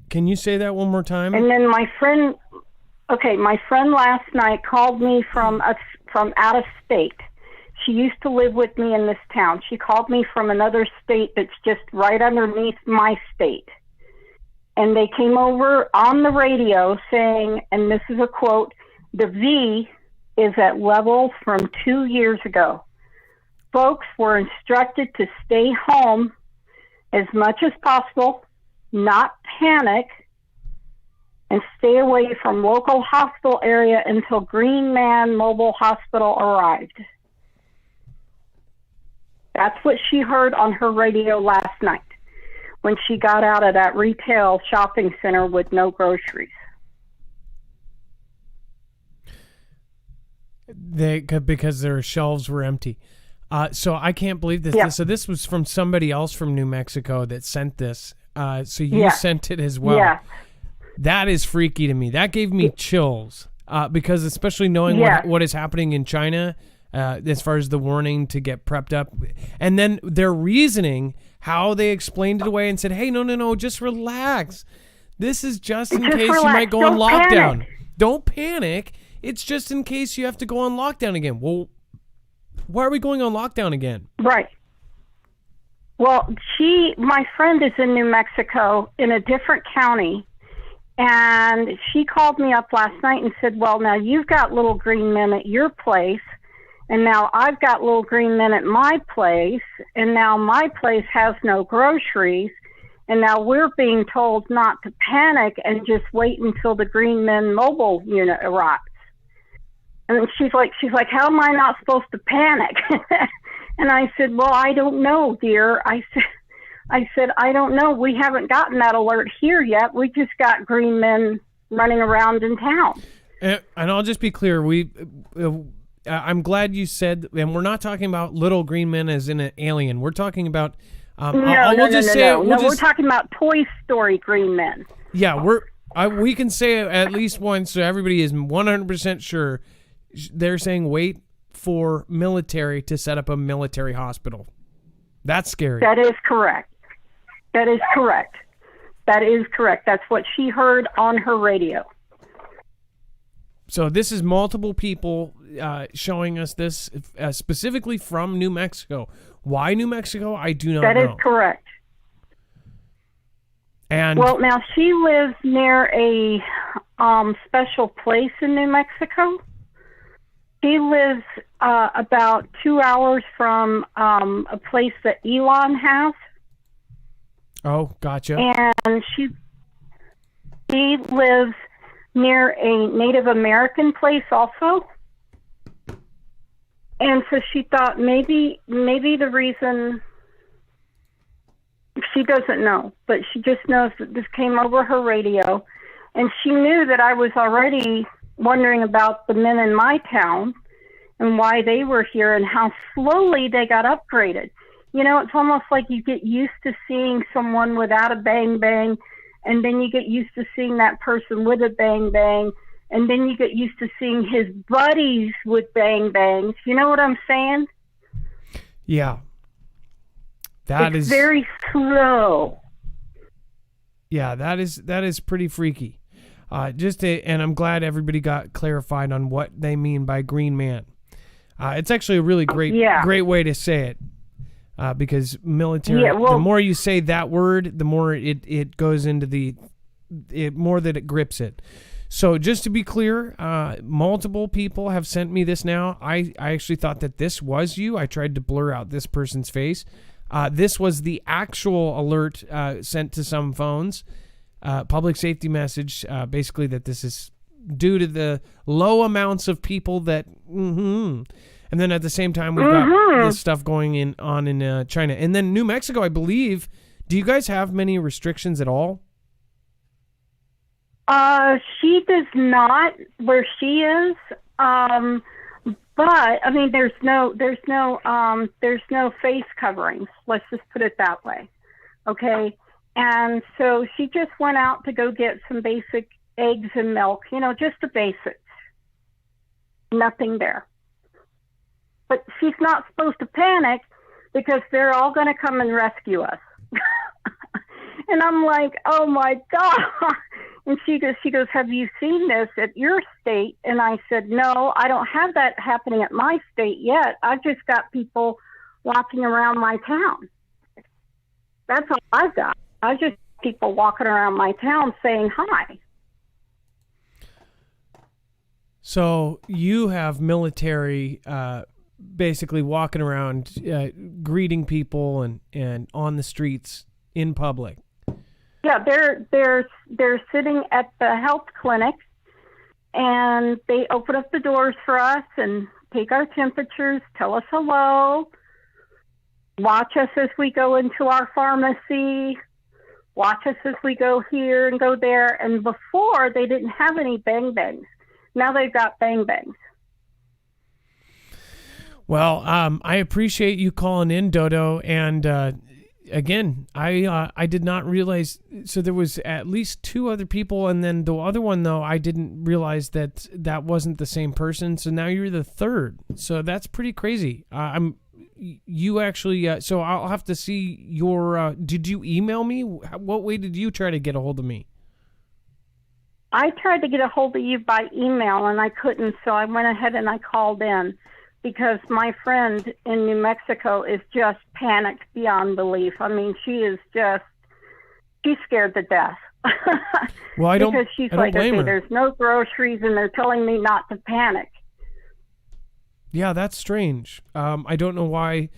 [SPEAKER 2] Can you say that one more time?
[SPEAKER 6] And then my friend last night called me from out of state. She used to live with me in this town. She called me from another state that's just right underneath my state. And they came over on the radio saying, and this is a quote, "The V is at levels from 2 years ago. Folks were instructed to stay home as much as possible, not panic, and stay away from local hospital area until Green Man Mobile Hospital arrived." That's what she heard on her radio last night when she got out of that retail shopping center with no groceries.
[SPEAKER 2] Because their shelves were empty. So I can't believe this.
[SPEAKER 6] Yeah.
[SPEAKER 2] So this was from somebody else from New Mexico that sent this. So you sent it as well.
[SPEAKER 6] Yeah.
[SPEAKER 2] That is freaky to me. That gave me chills because especially knowing what is happening in China as far as the warning to get prepped up. And then their reasoning, how they explained it away and said, hey, no, just relax. This is just in case you might go on lockdown.
[SPEAKER 6] Panic.
[SPEAKER 2] Don't panic. It's just in case you have to go on lockdown again. Well, why are we going on lockdown again?
[SPEAKER 6] Right. Well, my friend is in New Mexico in a different county, and she called me up last night and said, well, now you've got little green men at your place, and now I've got little green men at my place, and now my place has no groceries, and now we're being told not to panic and just wait until the Green Men mobile unit arrives. And she's like, how am I not supposed to panic? And I said, well, I don't know, dear. I said, I don't know. We haven't gotten that alert here yet. We just got green men running around in town.
[SPEAKER 2] And I'll just be clear. I'm glad you said, and we're not talking about little green men as in an alien. We're talking about.
[SPEAKER 6] No, we're talking about Toy Story green men.
[SPEAKER 2] Yeah, we can say it at least once, so everybody is 100% sure. They're saying wait for military to set up a military hospital. That's scary.
[SPEAKER 6] That is correct. That's what she heard on her radio.
[SPEAKER 2] So this is multiple people showing us this, specifically from New Mexico. Why New Mexico? I do not know.
[SPEAKER 6] That is correct.
[SPEAKER 2] And
[SPEAKER 6] well, now she lives near a special place in New Mexico. She lives about 2 hours from a place that Elon has.
[SPEAKER 2] Oh, gotcha.
[SPEAKER 6] And she lives near a Native American place also. And so she thought maybe the reason, she doesn't know, but she just knows that this came over her radio. And she knew that I was already wondering about the men in my town and why they were here and how slowly they got upgraded. You know, it's almost like you get used to seeing someone without a bang bang, and then you get used to seeing that person with a bang bang, and then you get used to seeing his buddies with bang bangs. You know what I'm saying?
[SPEAKER 2] Yeah.
[SPEAKER 6] It's very slow.
[SPEAKER 2] Yeah, that is pretty freaky. And I'm glad everybody got clarified on what they mean by green man. It's actually a really great way to say it. Because military, the more you say that word, the more it goes into more that it grips it. So just to be clear, multiple people have sent me this now. I actually thought that this was you. I tried to blur out this person's face. This was the actual alert sent to some phones. Public safety message, basically that this is due to the low amounts of people that... And then at the same time, we've got this stuff going on in China. And then New Mexico, I believe. Do you guys have many restrictions at all? She
[SPEAKER 6] does not where she is. But I mean, there's no face coverings. Let's just put it that way. Okay. And so she just went out to go get some basic eggs and milk, just the basics. Nothing there. But she's not supposed to panic because they're all going to come and rescue us. And I'm like, oh my God. And she goes, have you seen this at your state? And I said, no, I don't have that happening at my state yet. I've just got people walking around my town. That's all I've got. I just people walking around my town saying hi.
[SPEAKER 2] So you have military basically walking around greeting people and on the streets in public.
[SPEAKER 6] Yeah, they're sitting at the health clinic, and they open up the doors for us and take our temperatures, tell us hello, watch us as we go into our pharmacy, watch us as we go here and go there. And before, they didn't have any bang bangs. Now they've got bang bangs.
[SPEAKER 2] Well, I appreciate you calling in, Dodo, and again, I did not realize. So there was at least two other people, and then the other one, though, I didn't realize that wasn't the same person. So now you're the third. So that's pretty crazy. You actually. So I'll have to see your. Did you email me? What way did you try to get a hold of me?
[SPEAKER 6] I tried to get a hold of you by email, and I couldn't. So I went ahead and I called in. Because my friend in New Mexico is just panicked beyond belief. I mean, she's scared to death.
[SPEAKER 2] Well,
[SPEAKER 6] because she's like, okay, there's no groceries, and they're telling me not to panic.
[SPEAKER 2] Yeah, that's strange. I don't know why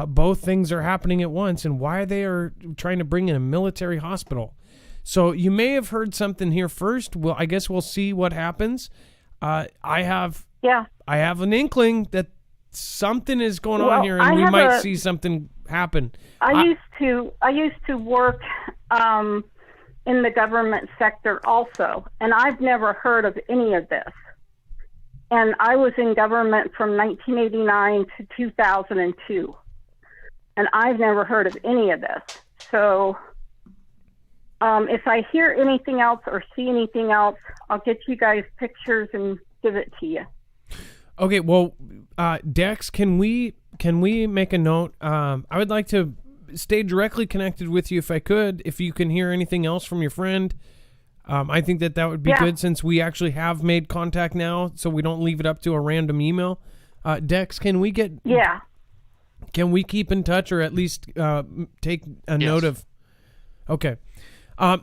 [SPEAKER 2] both things are happening at once, and why they are trying to bring in a military hospital. So you may have heard something here first. Well, I guess we'll see what happens. I have an inkling that something is going on here, and we might see something happen.
[SPEAKER 6] I used to work in the government sector also, and I've never heard of any of this. And I was in government from 1989 to 2002, and I've never heard of any of this. So if I hear anything else or see anything else, I'll get you guys pictures and give it to you.
[SPEAKER 2] Okay, well, Dex, can we make a note? I would like to stay directly connected with you if I could. If you can hear anything else from your friend, I think that would be good, since we actually have made contact now, so we don't leave it up to a random email. Dex, can we keep in touch, or at least take a note of? Okay.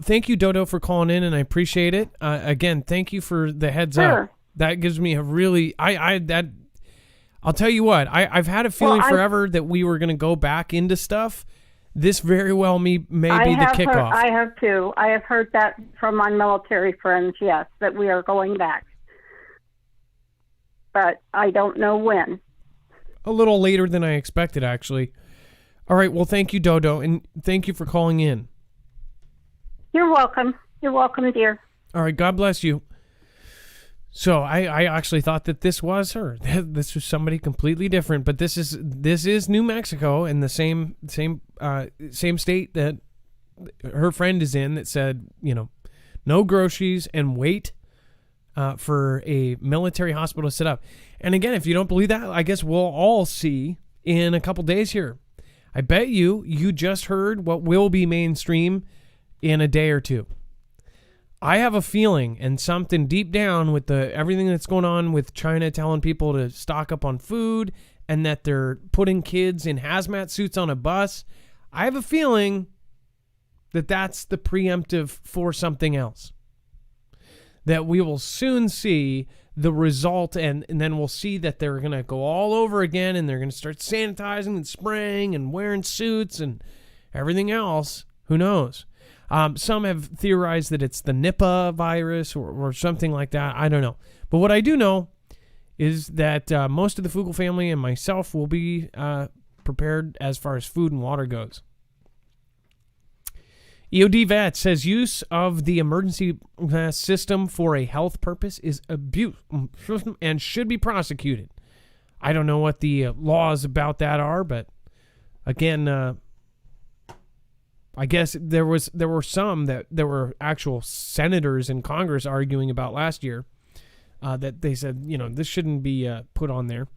[SPEAKER 2] Thank you, Dodo, for calling in, and I appreciate it. Again, thank you for the heads up. That gives me a really, I'll tell you what, I've had a feeling forever that we were going to go back into stuff. This very well may be the kickoff.
[SPEAKER 6] I have too. I have heard that from my military friends, yes, that we are going back. But I don't know when.
[SPEAKER 2] A little later than I expected, actually. All right, well, thank you, Dodo, and thank you for calling in.
[SPEAKER 6] You're welcome. You're welcome, dear.
[SPEAKER 2] All right, God bless you. So I actually thought that this was her. This was somebody completely different, but this is New Mexico, and the same state that her friend is in, that said, no groceries and wait for a military hospital to set up. And again, if you don't believe that, I guess we'll all see in a couple days here. I bet you just heard what will be mainstream in a day or two. I have a feeling, and something deep down with everything that's going on with China telling people to stock up on food, and that they're putting kids in hazmat suits on a bus, I have a feeling that that's the preemptive for something else. That we will soon see the result, and then we'll see that they're going to go all over again, and they're going to start sanitizing and spraying and wearing suits and everything else. Who knows? Some have theorized that it's the Nipah virus or something like that. I don't know. But what I do know is that most of the Fugel family and myself will be prepared as far as food and water goes. EOD Vet says use of the emergency system for a health purpose is abuse and should be prosecuted. I don't know what the laws about that are, but again, I guess there were some that there were actual senators in Congress arguing about last year that they said, this shouldn't be put on there.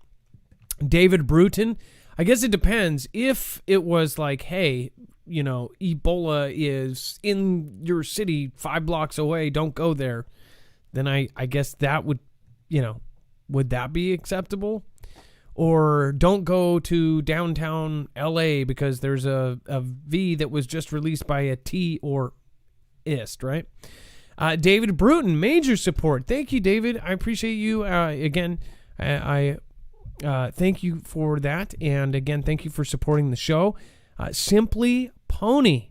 [SPEAKER 2] David Bruton, I guess it depends. If it was like, hey, Ebola is in your city 5 blocks away, don't go there, then I guess that would, would that be acceptable? Or don't go to downtown LA because there's a V that was just released by a T or ist, right? David Bruton, major support. Thank you, David. I appreciate you. Again, I thank you for that. And again, thank you for supporting the show. Simply Pony.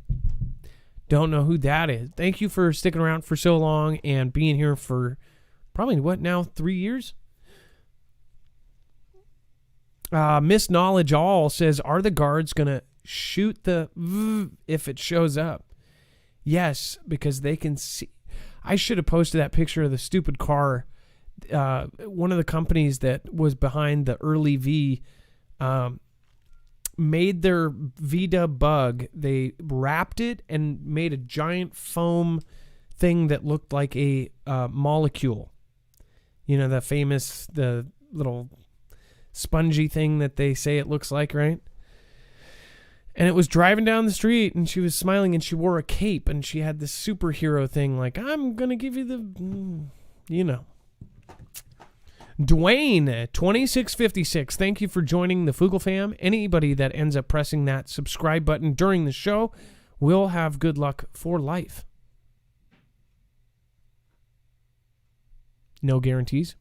[SPEAKER 2] Don't know who that is. Thank you for sticking around for so long and being here for probably, 3 years? Miss Knowledge All says, are the guards going to shoot the if it shows up? Yes, because they can see. I should have posted that picture of the stupid car. One of the companies that was behind the early V made their VDub bug. They wrapped it and made a giant foam thing that looked like a molecule. The little spongy thing that they say it looks like, right? And it was driving down the street, and she was smiling, and she wore a cape, and she had this superhero thing, like, I'm going to give you the, Dwayne, 2656, thank you for joining the Foogle fam. Anybody that ends up pressing that subscribe button during the show will have good luck for life. No guarantees.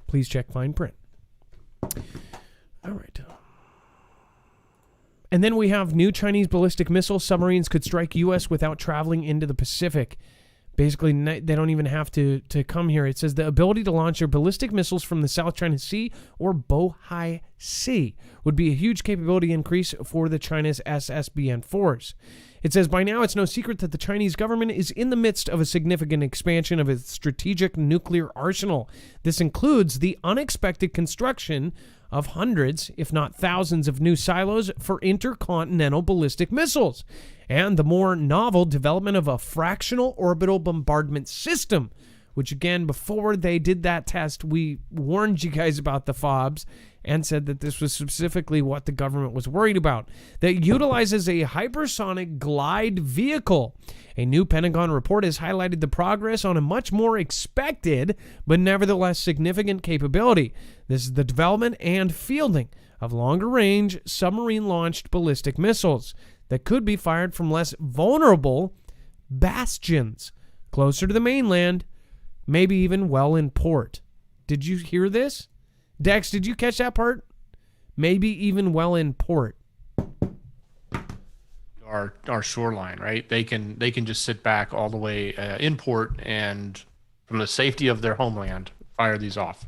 [SPEAKER 2] Please check fine print. All right. And then we have new Chinese ballistic missile submarines could strike U.S. without traveling into the Pacific. Basically, they don't even have to come here. It says the ability to launch their ballistic missiles from the South China Sea or Bohai Sea would be a huge capability increase for the China's SSBN force. It says by now it's no secret that the Chinese government is in the midst of a significant expansion of its strategic nuclear arsenal. This includes the unexpected construction of hundreds, if not thousands, of new silos for intercontinental ballistic missiles, and the more novel development of a fractional orbital bombardment system, which again, before they did that test, we warned you guys about the FOBs and said that this was specifically what the government was worried about, that utilizes a hypersonic glide vehicle. A new Pentagon report has highlighted the progress on a much more expected, but nevertheless significant capability. This is the development and fielding of longer-range submarine-launched ballistic missiles that could be fired from less vulnerable bastions closer to the mainland, maybe even well in port. Did you hear this? Dex, did you catch that part? Maybe even well in port.
[SPEAKER 3] Our shoreline, right? They can just sit back all the way in port and from the safety of their homeland fire these off.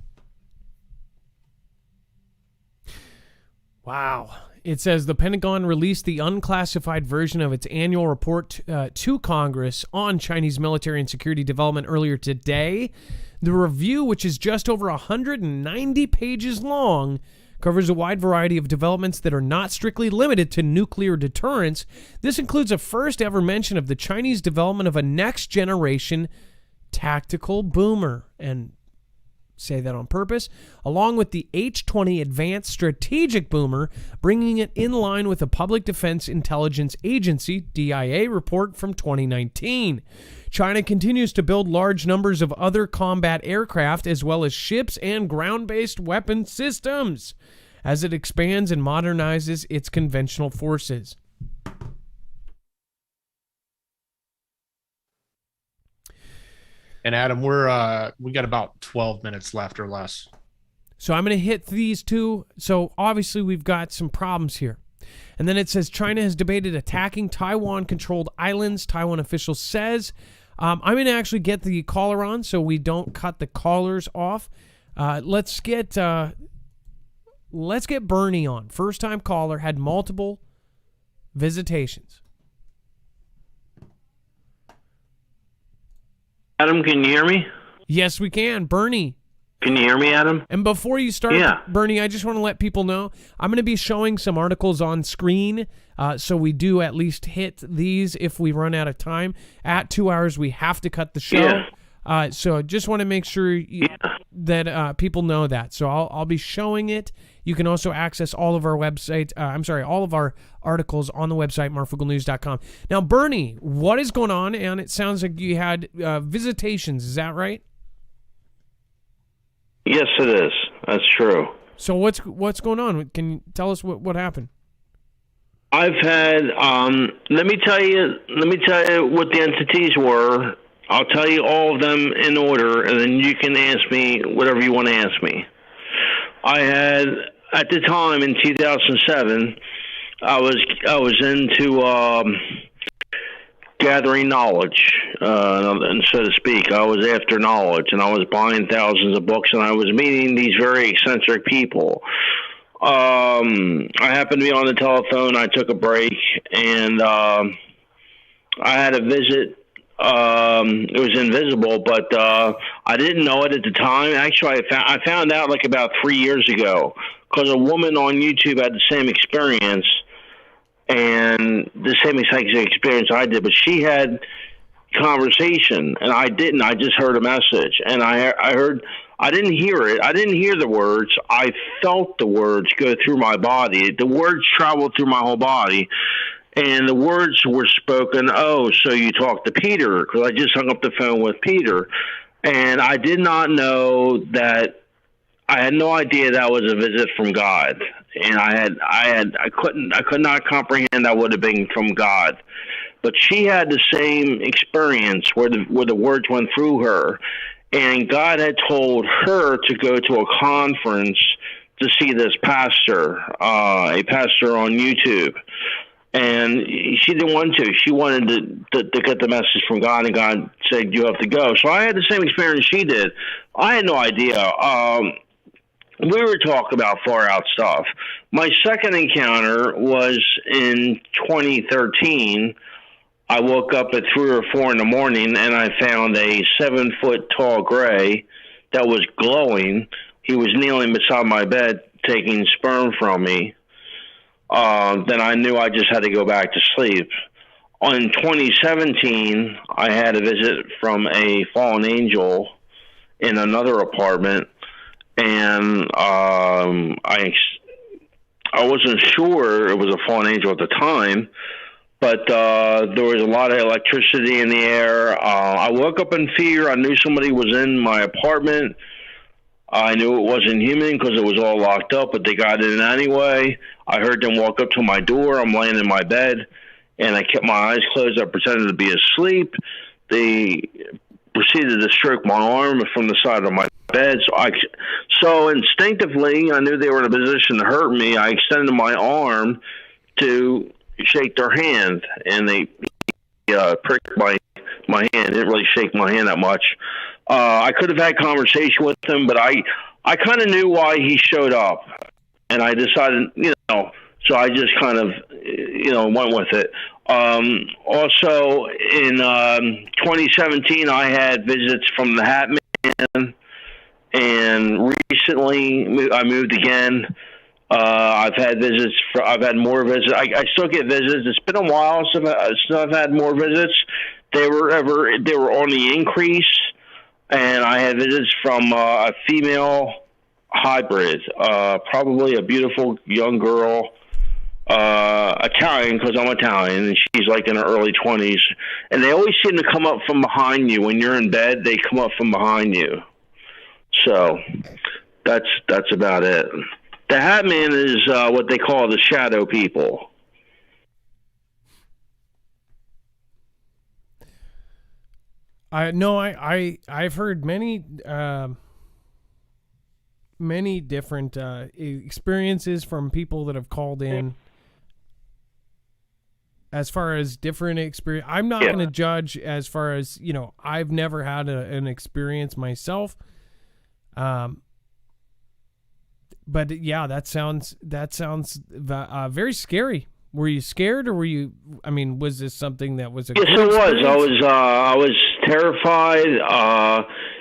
[SPEAKER 2] Wow. It says the Pentagon released the unclassified version of its annual report to Congress on Chinese military and security development earlier today. The review, which is just over 190 pages long, covers a wide variety of developments that are not strictly limited to nuclear deterrence. This includes a first-ever mention of the Chinese development of a next-generation tactical boomer, and say that on purpose, along with the H-20 Advanced Strategic Boomer, bringing it in line with the Public Defense Intelligence Agency, DIA, report from 2019. China continues to build large numbers of other combat aircraft as well as ships and ground-based weapon systems as it expands and modernizes its conventional forces.
[SPEAKER 3] And Adam, we got about 12 minutes left or less.
[SPEAKER 2] So I'm going to hit these two. So obviously we've got some problems here. And then it says China has debated attacking Taiwan-controlled islands, Taiwan officials says. I'm going to actually get the caller on so we don't cut the callers off. Let's get Bernie on. First-time caller, had multiple visitations.
[SPEAKER 7] Adam, can you hear me?
[SPEAKER 2] Yes, we can. Bernie.
[SPEAKER 7] Can you hear me, Adam?
[SPEAKER 2] And before you start,
[SPEAKER 7] Yeah.
[SPEAKER 2] Bernie, I just want to let people know I'm going to be showing some articles on screen. So we do at least hit these if we run out of time. At 2 hours, we have to cut the show.
[SPEAKER 7] Yeah.
[SPEAKER 2] So just want to make sure that people know that. So I'll be showing it. You can also access all of our website. All of our articles on the website, marfooglenews.com. Now, Bernie, what is going on? And it sounds like you had visitations. Is that right?
[SPEAKER 7] Yes, it is. That's true.
[SPEAKER 2] So what's going on? Can you tell us what happened?
[SPEAKER 7] I've had. Let me tell you what the entities were. I'll tell you all of them in order, and then you can ask me whatever you want to ask me. I had, at the time in 2007, I was into gathering knowledge, and so to speak. I was after knowledge, and I was buying thousands of books, and I was meeting these very eccentric people. I happened to be on the telephone. I took a break, and I had a visit. It was invisible, but I didn't know it at the time. Actually, I found out like about 3 years ago, because a woman on YouTube had the same experience, and the same exact experience I did, but she had conversation, and I didn't. I just heard a message, and I didn't hear it. I didn't hear the words. I felt the words go through my body. The words traveled through my whole body. And the words were spoken, "Oh, so you talked to Peter," because I just hung up the phone with Peter. And I did not know that. I had no idea that was a visit from God. And I could not comprehend that would have been from God. But she had the same experience where the words went through her. And God had told her to go to a conference to see this pastor, a pastor on YouTube. And she didn't want to. She wanted to get the message from God, and God said, "You have to go." So I had the same experience she did. I had no idea. We were talking about far out stuff. My second encounter was in 2013. I woke up at 3 or 4 in the morning, and I found a 7-foot tall gray that was glowing. He was kneeling beside my bed, taking sperm from me. Then I knew I just had to go back to sleep. In 2017, I had a visit from a fallen angel in another apartment, and I wasn't sure it was a fallen angel at the time, but there was a lot of electricity in the air. I woke up in fear. I knew somebody was in my apartment. I knew it wasn't human because it was all locked up, but they got in anyway. I heard them walk up to my door. I'm laying in my bed, and I kept my eyes closed. I pretended to be asleep. They proceeded to stroke my arm from the side of my bed. So instinctively, I knew they were in a position to hurt me. I extended my arm to shake their hand, and they pricked my hand. Didn't really shake my hand that much. I could have had conversation with him, but I kind of knew why he showed up, and I decided, so I just kind of, went with it. Also, in 2017, I had visits from the Hat Man, and recently I moved again. I've had visits. I've had more visits. I still get visits. It's been a while since I've had more visits. They were on the increase. And I had visits from a female hybrid, probably a beautiful young girl, Italian, because I'm Italian, and she's like in her early 20s. And they always seem to come up from behind you. When you're in bed, they come up from behind you. So that's about it. The Hat Man is what they call the shadow people.
[SPEAKER 2] I've heard many different experiences from people that have called in. As far as different experience, I'm not going to judge. As far as I've never had an experience myself. But yeah, that sounds very scary. Were you scared, or were you? I mean, was this something that was a?
[SPEAKER 7] Yes, it was. I was terrified.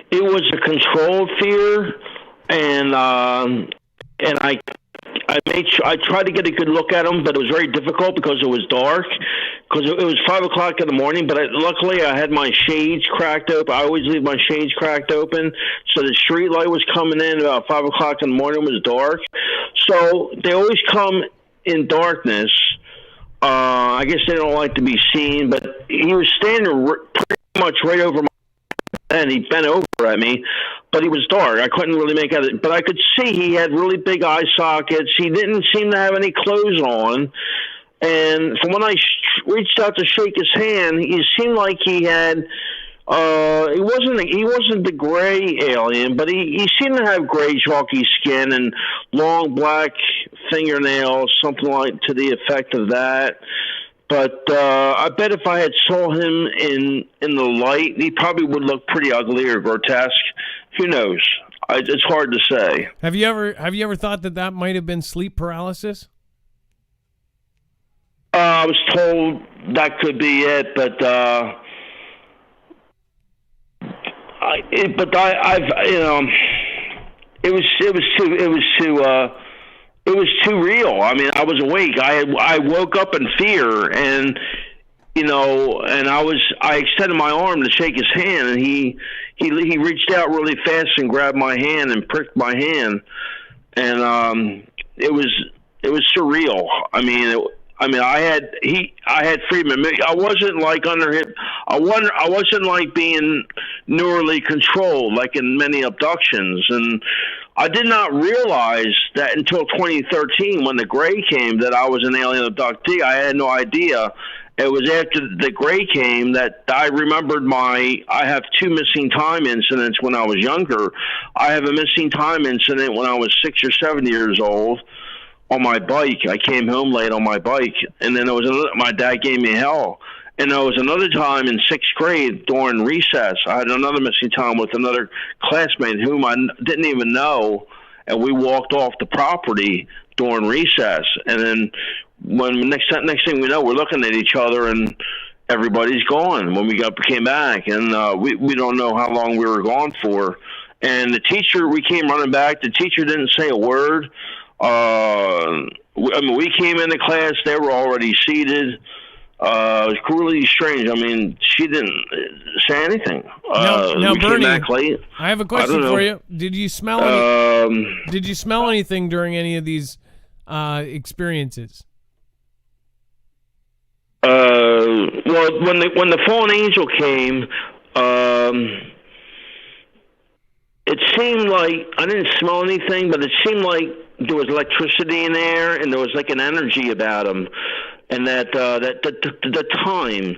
[SPEAKER 7] It was a controlled fear. and I tried to get a good look at him, but it was very difficult because it was dark. Because it was 5 o'clock in the morning, but luckily I had my shades cracked open. I always leave my shades cracked open, so the street light was coming in about 5 o'clock in the morning. It was dark, so they always come in darkness. I guess they don't like to be seen, but he was standing pretty much right over my head, and he bent over at me, but he was dark. I couldn't really make out it, but I could see he had really big eye sockets. He didn't seem to have any clothes on. And from when I reached out to shake his hand, he seemed like he had, he wasn't the gray alien, but he seemed to have gray chalky skin and long black fingernails, something like to the effect of that. But I bet if I had saw him in the light, he probably would look pretty ugly or grotesque. Who knows? It's hard to say.
[SPEAKER 2] Have you ever thought that might have been sleep paralysis?
[SPEAKER 7] I was told that could be it, but it was too real. I mean, I was awake. I woke up in fear, and I extended my arm to shake his hand, and he reached out really fast and grabbed my hand and pricked my hand, and it was surreal. I had freedom. I wasn't like under him. I wasn't like being neurally controlled like in many abductions. And I did not realize that until 2013 when the Gray came that I was an alien abductee. I had no idea. It was after the Gray came that I remembered I have 2 missing time incidents when I was younger. I have a missing time incident when I was 6 or 7 years old. On my bike, I came home late on my bike, and then my dad gave me hell. And there was another time in 6th grade during recess. I had another missing time with another classmate whom I didn't even know, and we walked off the property during recess. And then when next thing we know, we're looking at each other, and everybody's gone when we came back, and we don't know how long we were gone for. And the teacher, we came running back. The teacher didn't say a word. We came into class, they were already seated. It was really strange. I mean, she didn't say anything.
[SPEAKER 2] Now
[SPEAKER 7] we
[SPEAKER 2] Bernie,
[SPEAKER 7] came back late.
[SPEAKER 2] I have a question for you. Did you smell anything during any of these experiences?
[SPEAKER 7] Well, when the fallen angel came, it seemed like I didn't smell anything, but it seemed like there was electricity in there, and there was like an energy about him, and that the time,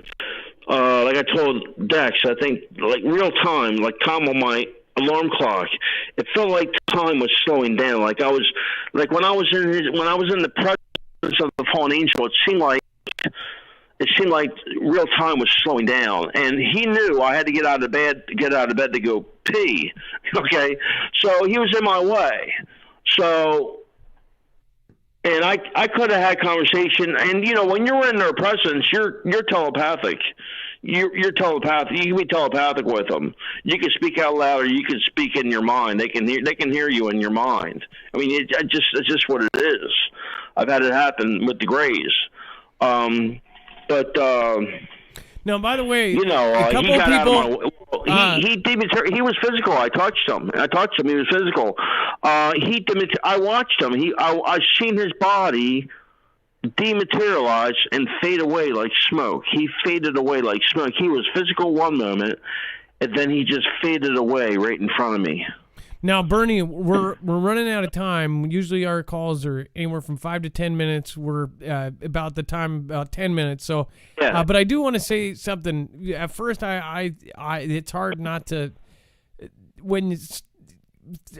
[SPEAKER 7] like I told Dex, I think like real time, like time on my alarm clock, it felt like time was slowing down. Like when I was in the presence of the fallen angel, it seemed like real time was slowing down, and he knew I had to get out of bed to go pee. Okay, so he was in my way. So, and I could have had conversation, and when you're in their presence, you're telepathic. You're telepathic. You can be telepathic with them. You can speak out loud, or you can speak in your mind. They can hear you in your mind. I mean, it's just what it is. I've had it happen with the Grays.
[SPEAKER 2] Now, by the way,
[SPEAKER 7] a couple
[SPEAKER 2] he got
[SPEAKER 7] people. He was physical. I touched him. He was physical. I watched him. I seen his body dematerialize and fade away like smoke. He faded away like smoke. He was physical one moment, and then he just faded away right in front of me.
[SPEAKER 2] Now, Bernie, we're running out of time. Usually our calls are anywhere from 5 to 10 minutes. We're about 10 minutes. So,
[SPEAKER 7] yeah.
[SPEAKER 2] But I do want to say something. At first, I it's hard not to. When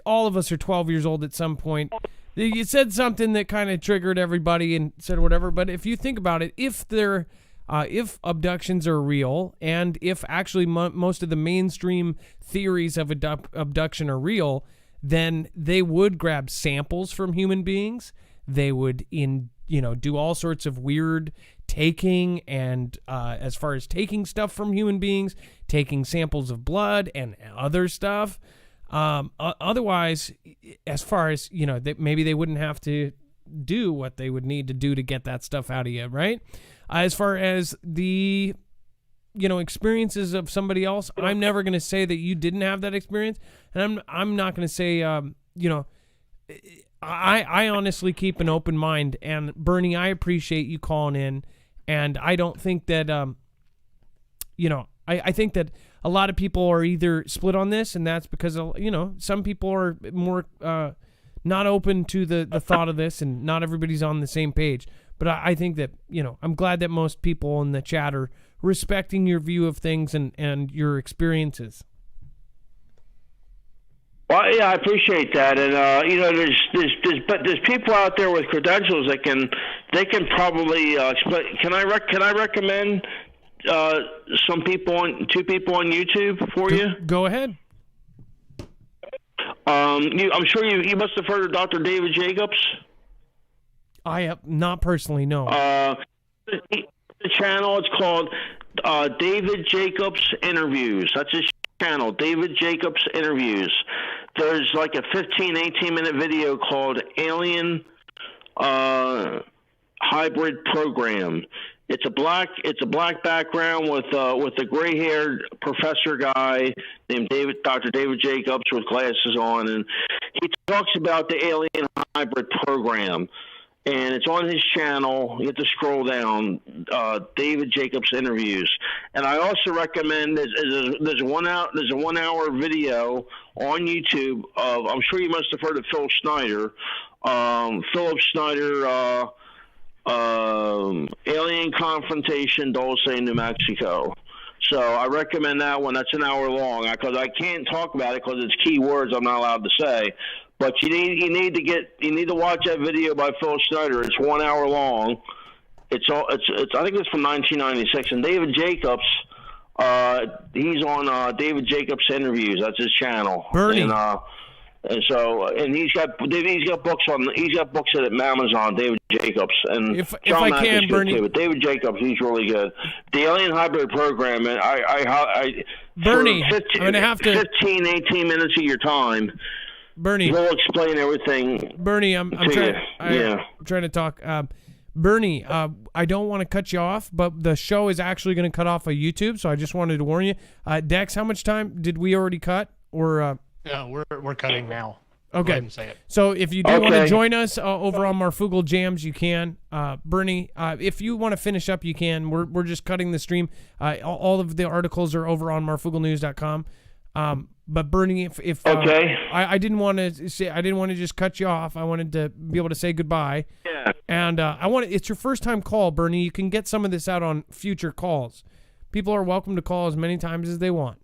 [SPEAKER 2] all of us are 12 years old at some point, you said something that kind of triggered everybody and said whatever. But if you think about it, if abductions are real, and if actually most of the mainstream theories of abduction are real, then they would grab samples from human beings. They would do all sorts of weird taking, and as far as taking stuff from human beings, taking samples of blood and other stuff. Otherwise, as far as, maybe they wouldn't have to do what they would need to do to get that stuff out of you, right? As far as the, experiences of somebody else, I'm never going to say that you didn't have that experience. And I'm not going to say, I honestly keep an open mind. And Bernie, I appreciate you calling in. And I don't think that, I think that a lot of people are either split on this, and that's because, some people are more not open to the thought of this, and not everybody's on the same page. But I think that, I'm glad that most people in the chat are respecting your view of things and your experiences.
[SPEAKER 7] Well, yeah, I appreciate that, and there's people out there with credentials that can probably explain. Can I recommend two people on YouTube for you?
[SPEAKER 2] Go ahead.
[SPEAKER 7] I'm sure you must have heard of Dr. David Jacobs.
[SPEAKER 2] I have not personally, no.
[SPEAKER 7] The channel, it's called David Jacobs Interviews. That's his channel, David Jacobs Interviews. There's like a 18-minute video called Alien Hybrid Program. It's a black background with a gray-haired professor guy named Dr. David Jacobs with glasses on, and he talks about the Alien Hybrid Program. And it's on his channel. You have to scroll down. David Jacobs Interviews, and I also recommend there's a 1 hour video on YouTube of, I'm sure you must have heard of Philip Snyder. Philip Snyder, Alien Confrontation, Dulce, New Mexico. So I recommend that one. That's an hour long because I can't talk about it because it's key words I'm not allowed to say. But you need to watch that video by Phil Snyder. It's 1 hour long. I think it's from 1996. And David Jacobs, he's on David Jacobs Interviews. That's his channel.
[SPEAKER 2] Bernie.
[SPEAKER 7] And he's got books at Amazon. David Jacobs and
[SPEAKER 2] if I can, Bernie.
[SPEAKER 7] Too, but David Jacobs, he's really good. The Alien Hybrid Program, and I
[SPEAKER 2] Bernie,
[SPEAKER 7] 15,
[SPEAKER 2] I'm gonna have to
[SPEAKER 7] 18 minutes of your time.
[SPEAKER 2] Bernie,
[SPEAKER 7] we'll explain everything.
[SPEAKER 2] Bernie, I'm trying to talk. Bernie, I don't want to cut you off, but the show is actually going to cut off of YouTube, so I just wanted to warn you. Dex, how much time did we already cut? Or
[SPEAKER 3] yeah, we're cutting now.
[SPEAKER 2] Okay.
[SPEAKER 3] Go ahead and say it.
[SPEAKER 2] So if you do want to join us over on Marfoogle Jams, you can. Bernie, if you want to finish up, you can. We're just cutting the stream. All of the articles are over on marfooglenews.com. But Bernie, if I didn't want to just cut you off. I wanted to be able to say goodbye.
[SPEAKER 7] Yeah.
[SPEAKER 2] And it's your first time call, Bernie. You can get some of this out on future calls. People are welcome to call as many times as they want.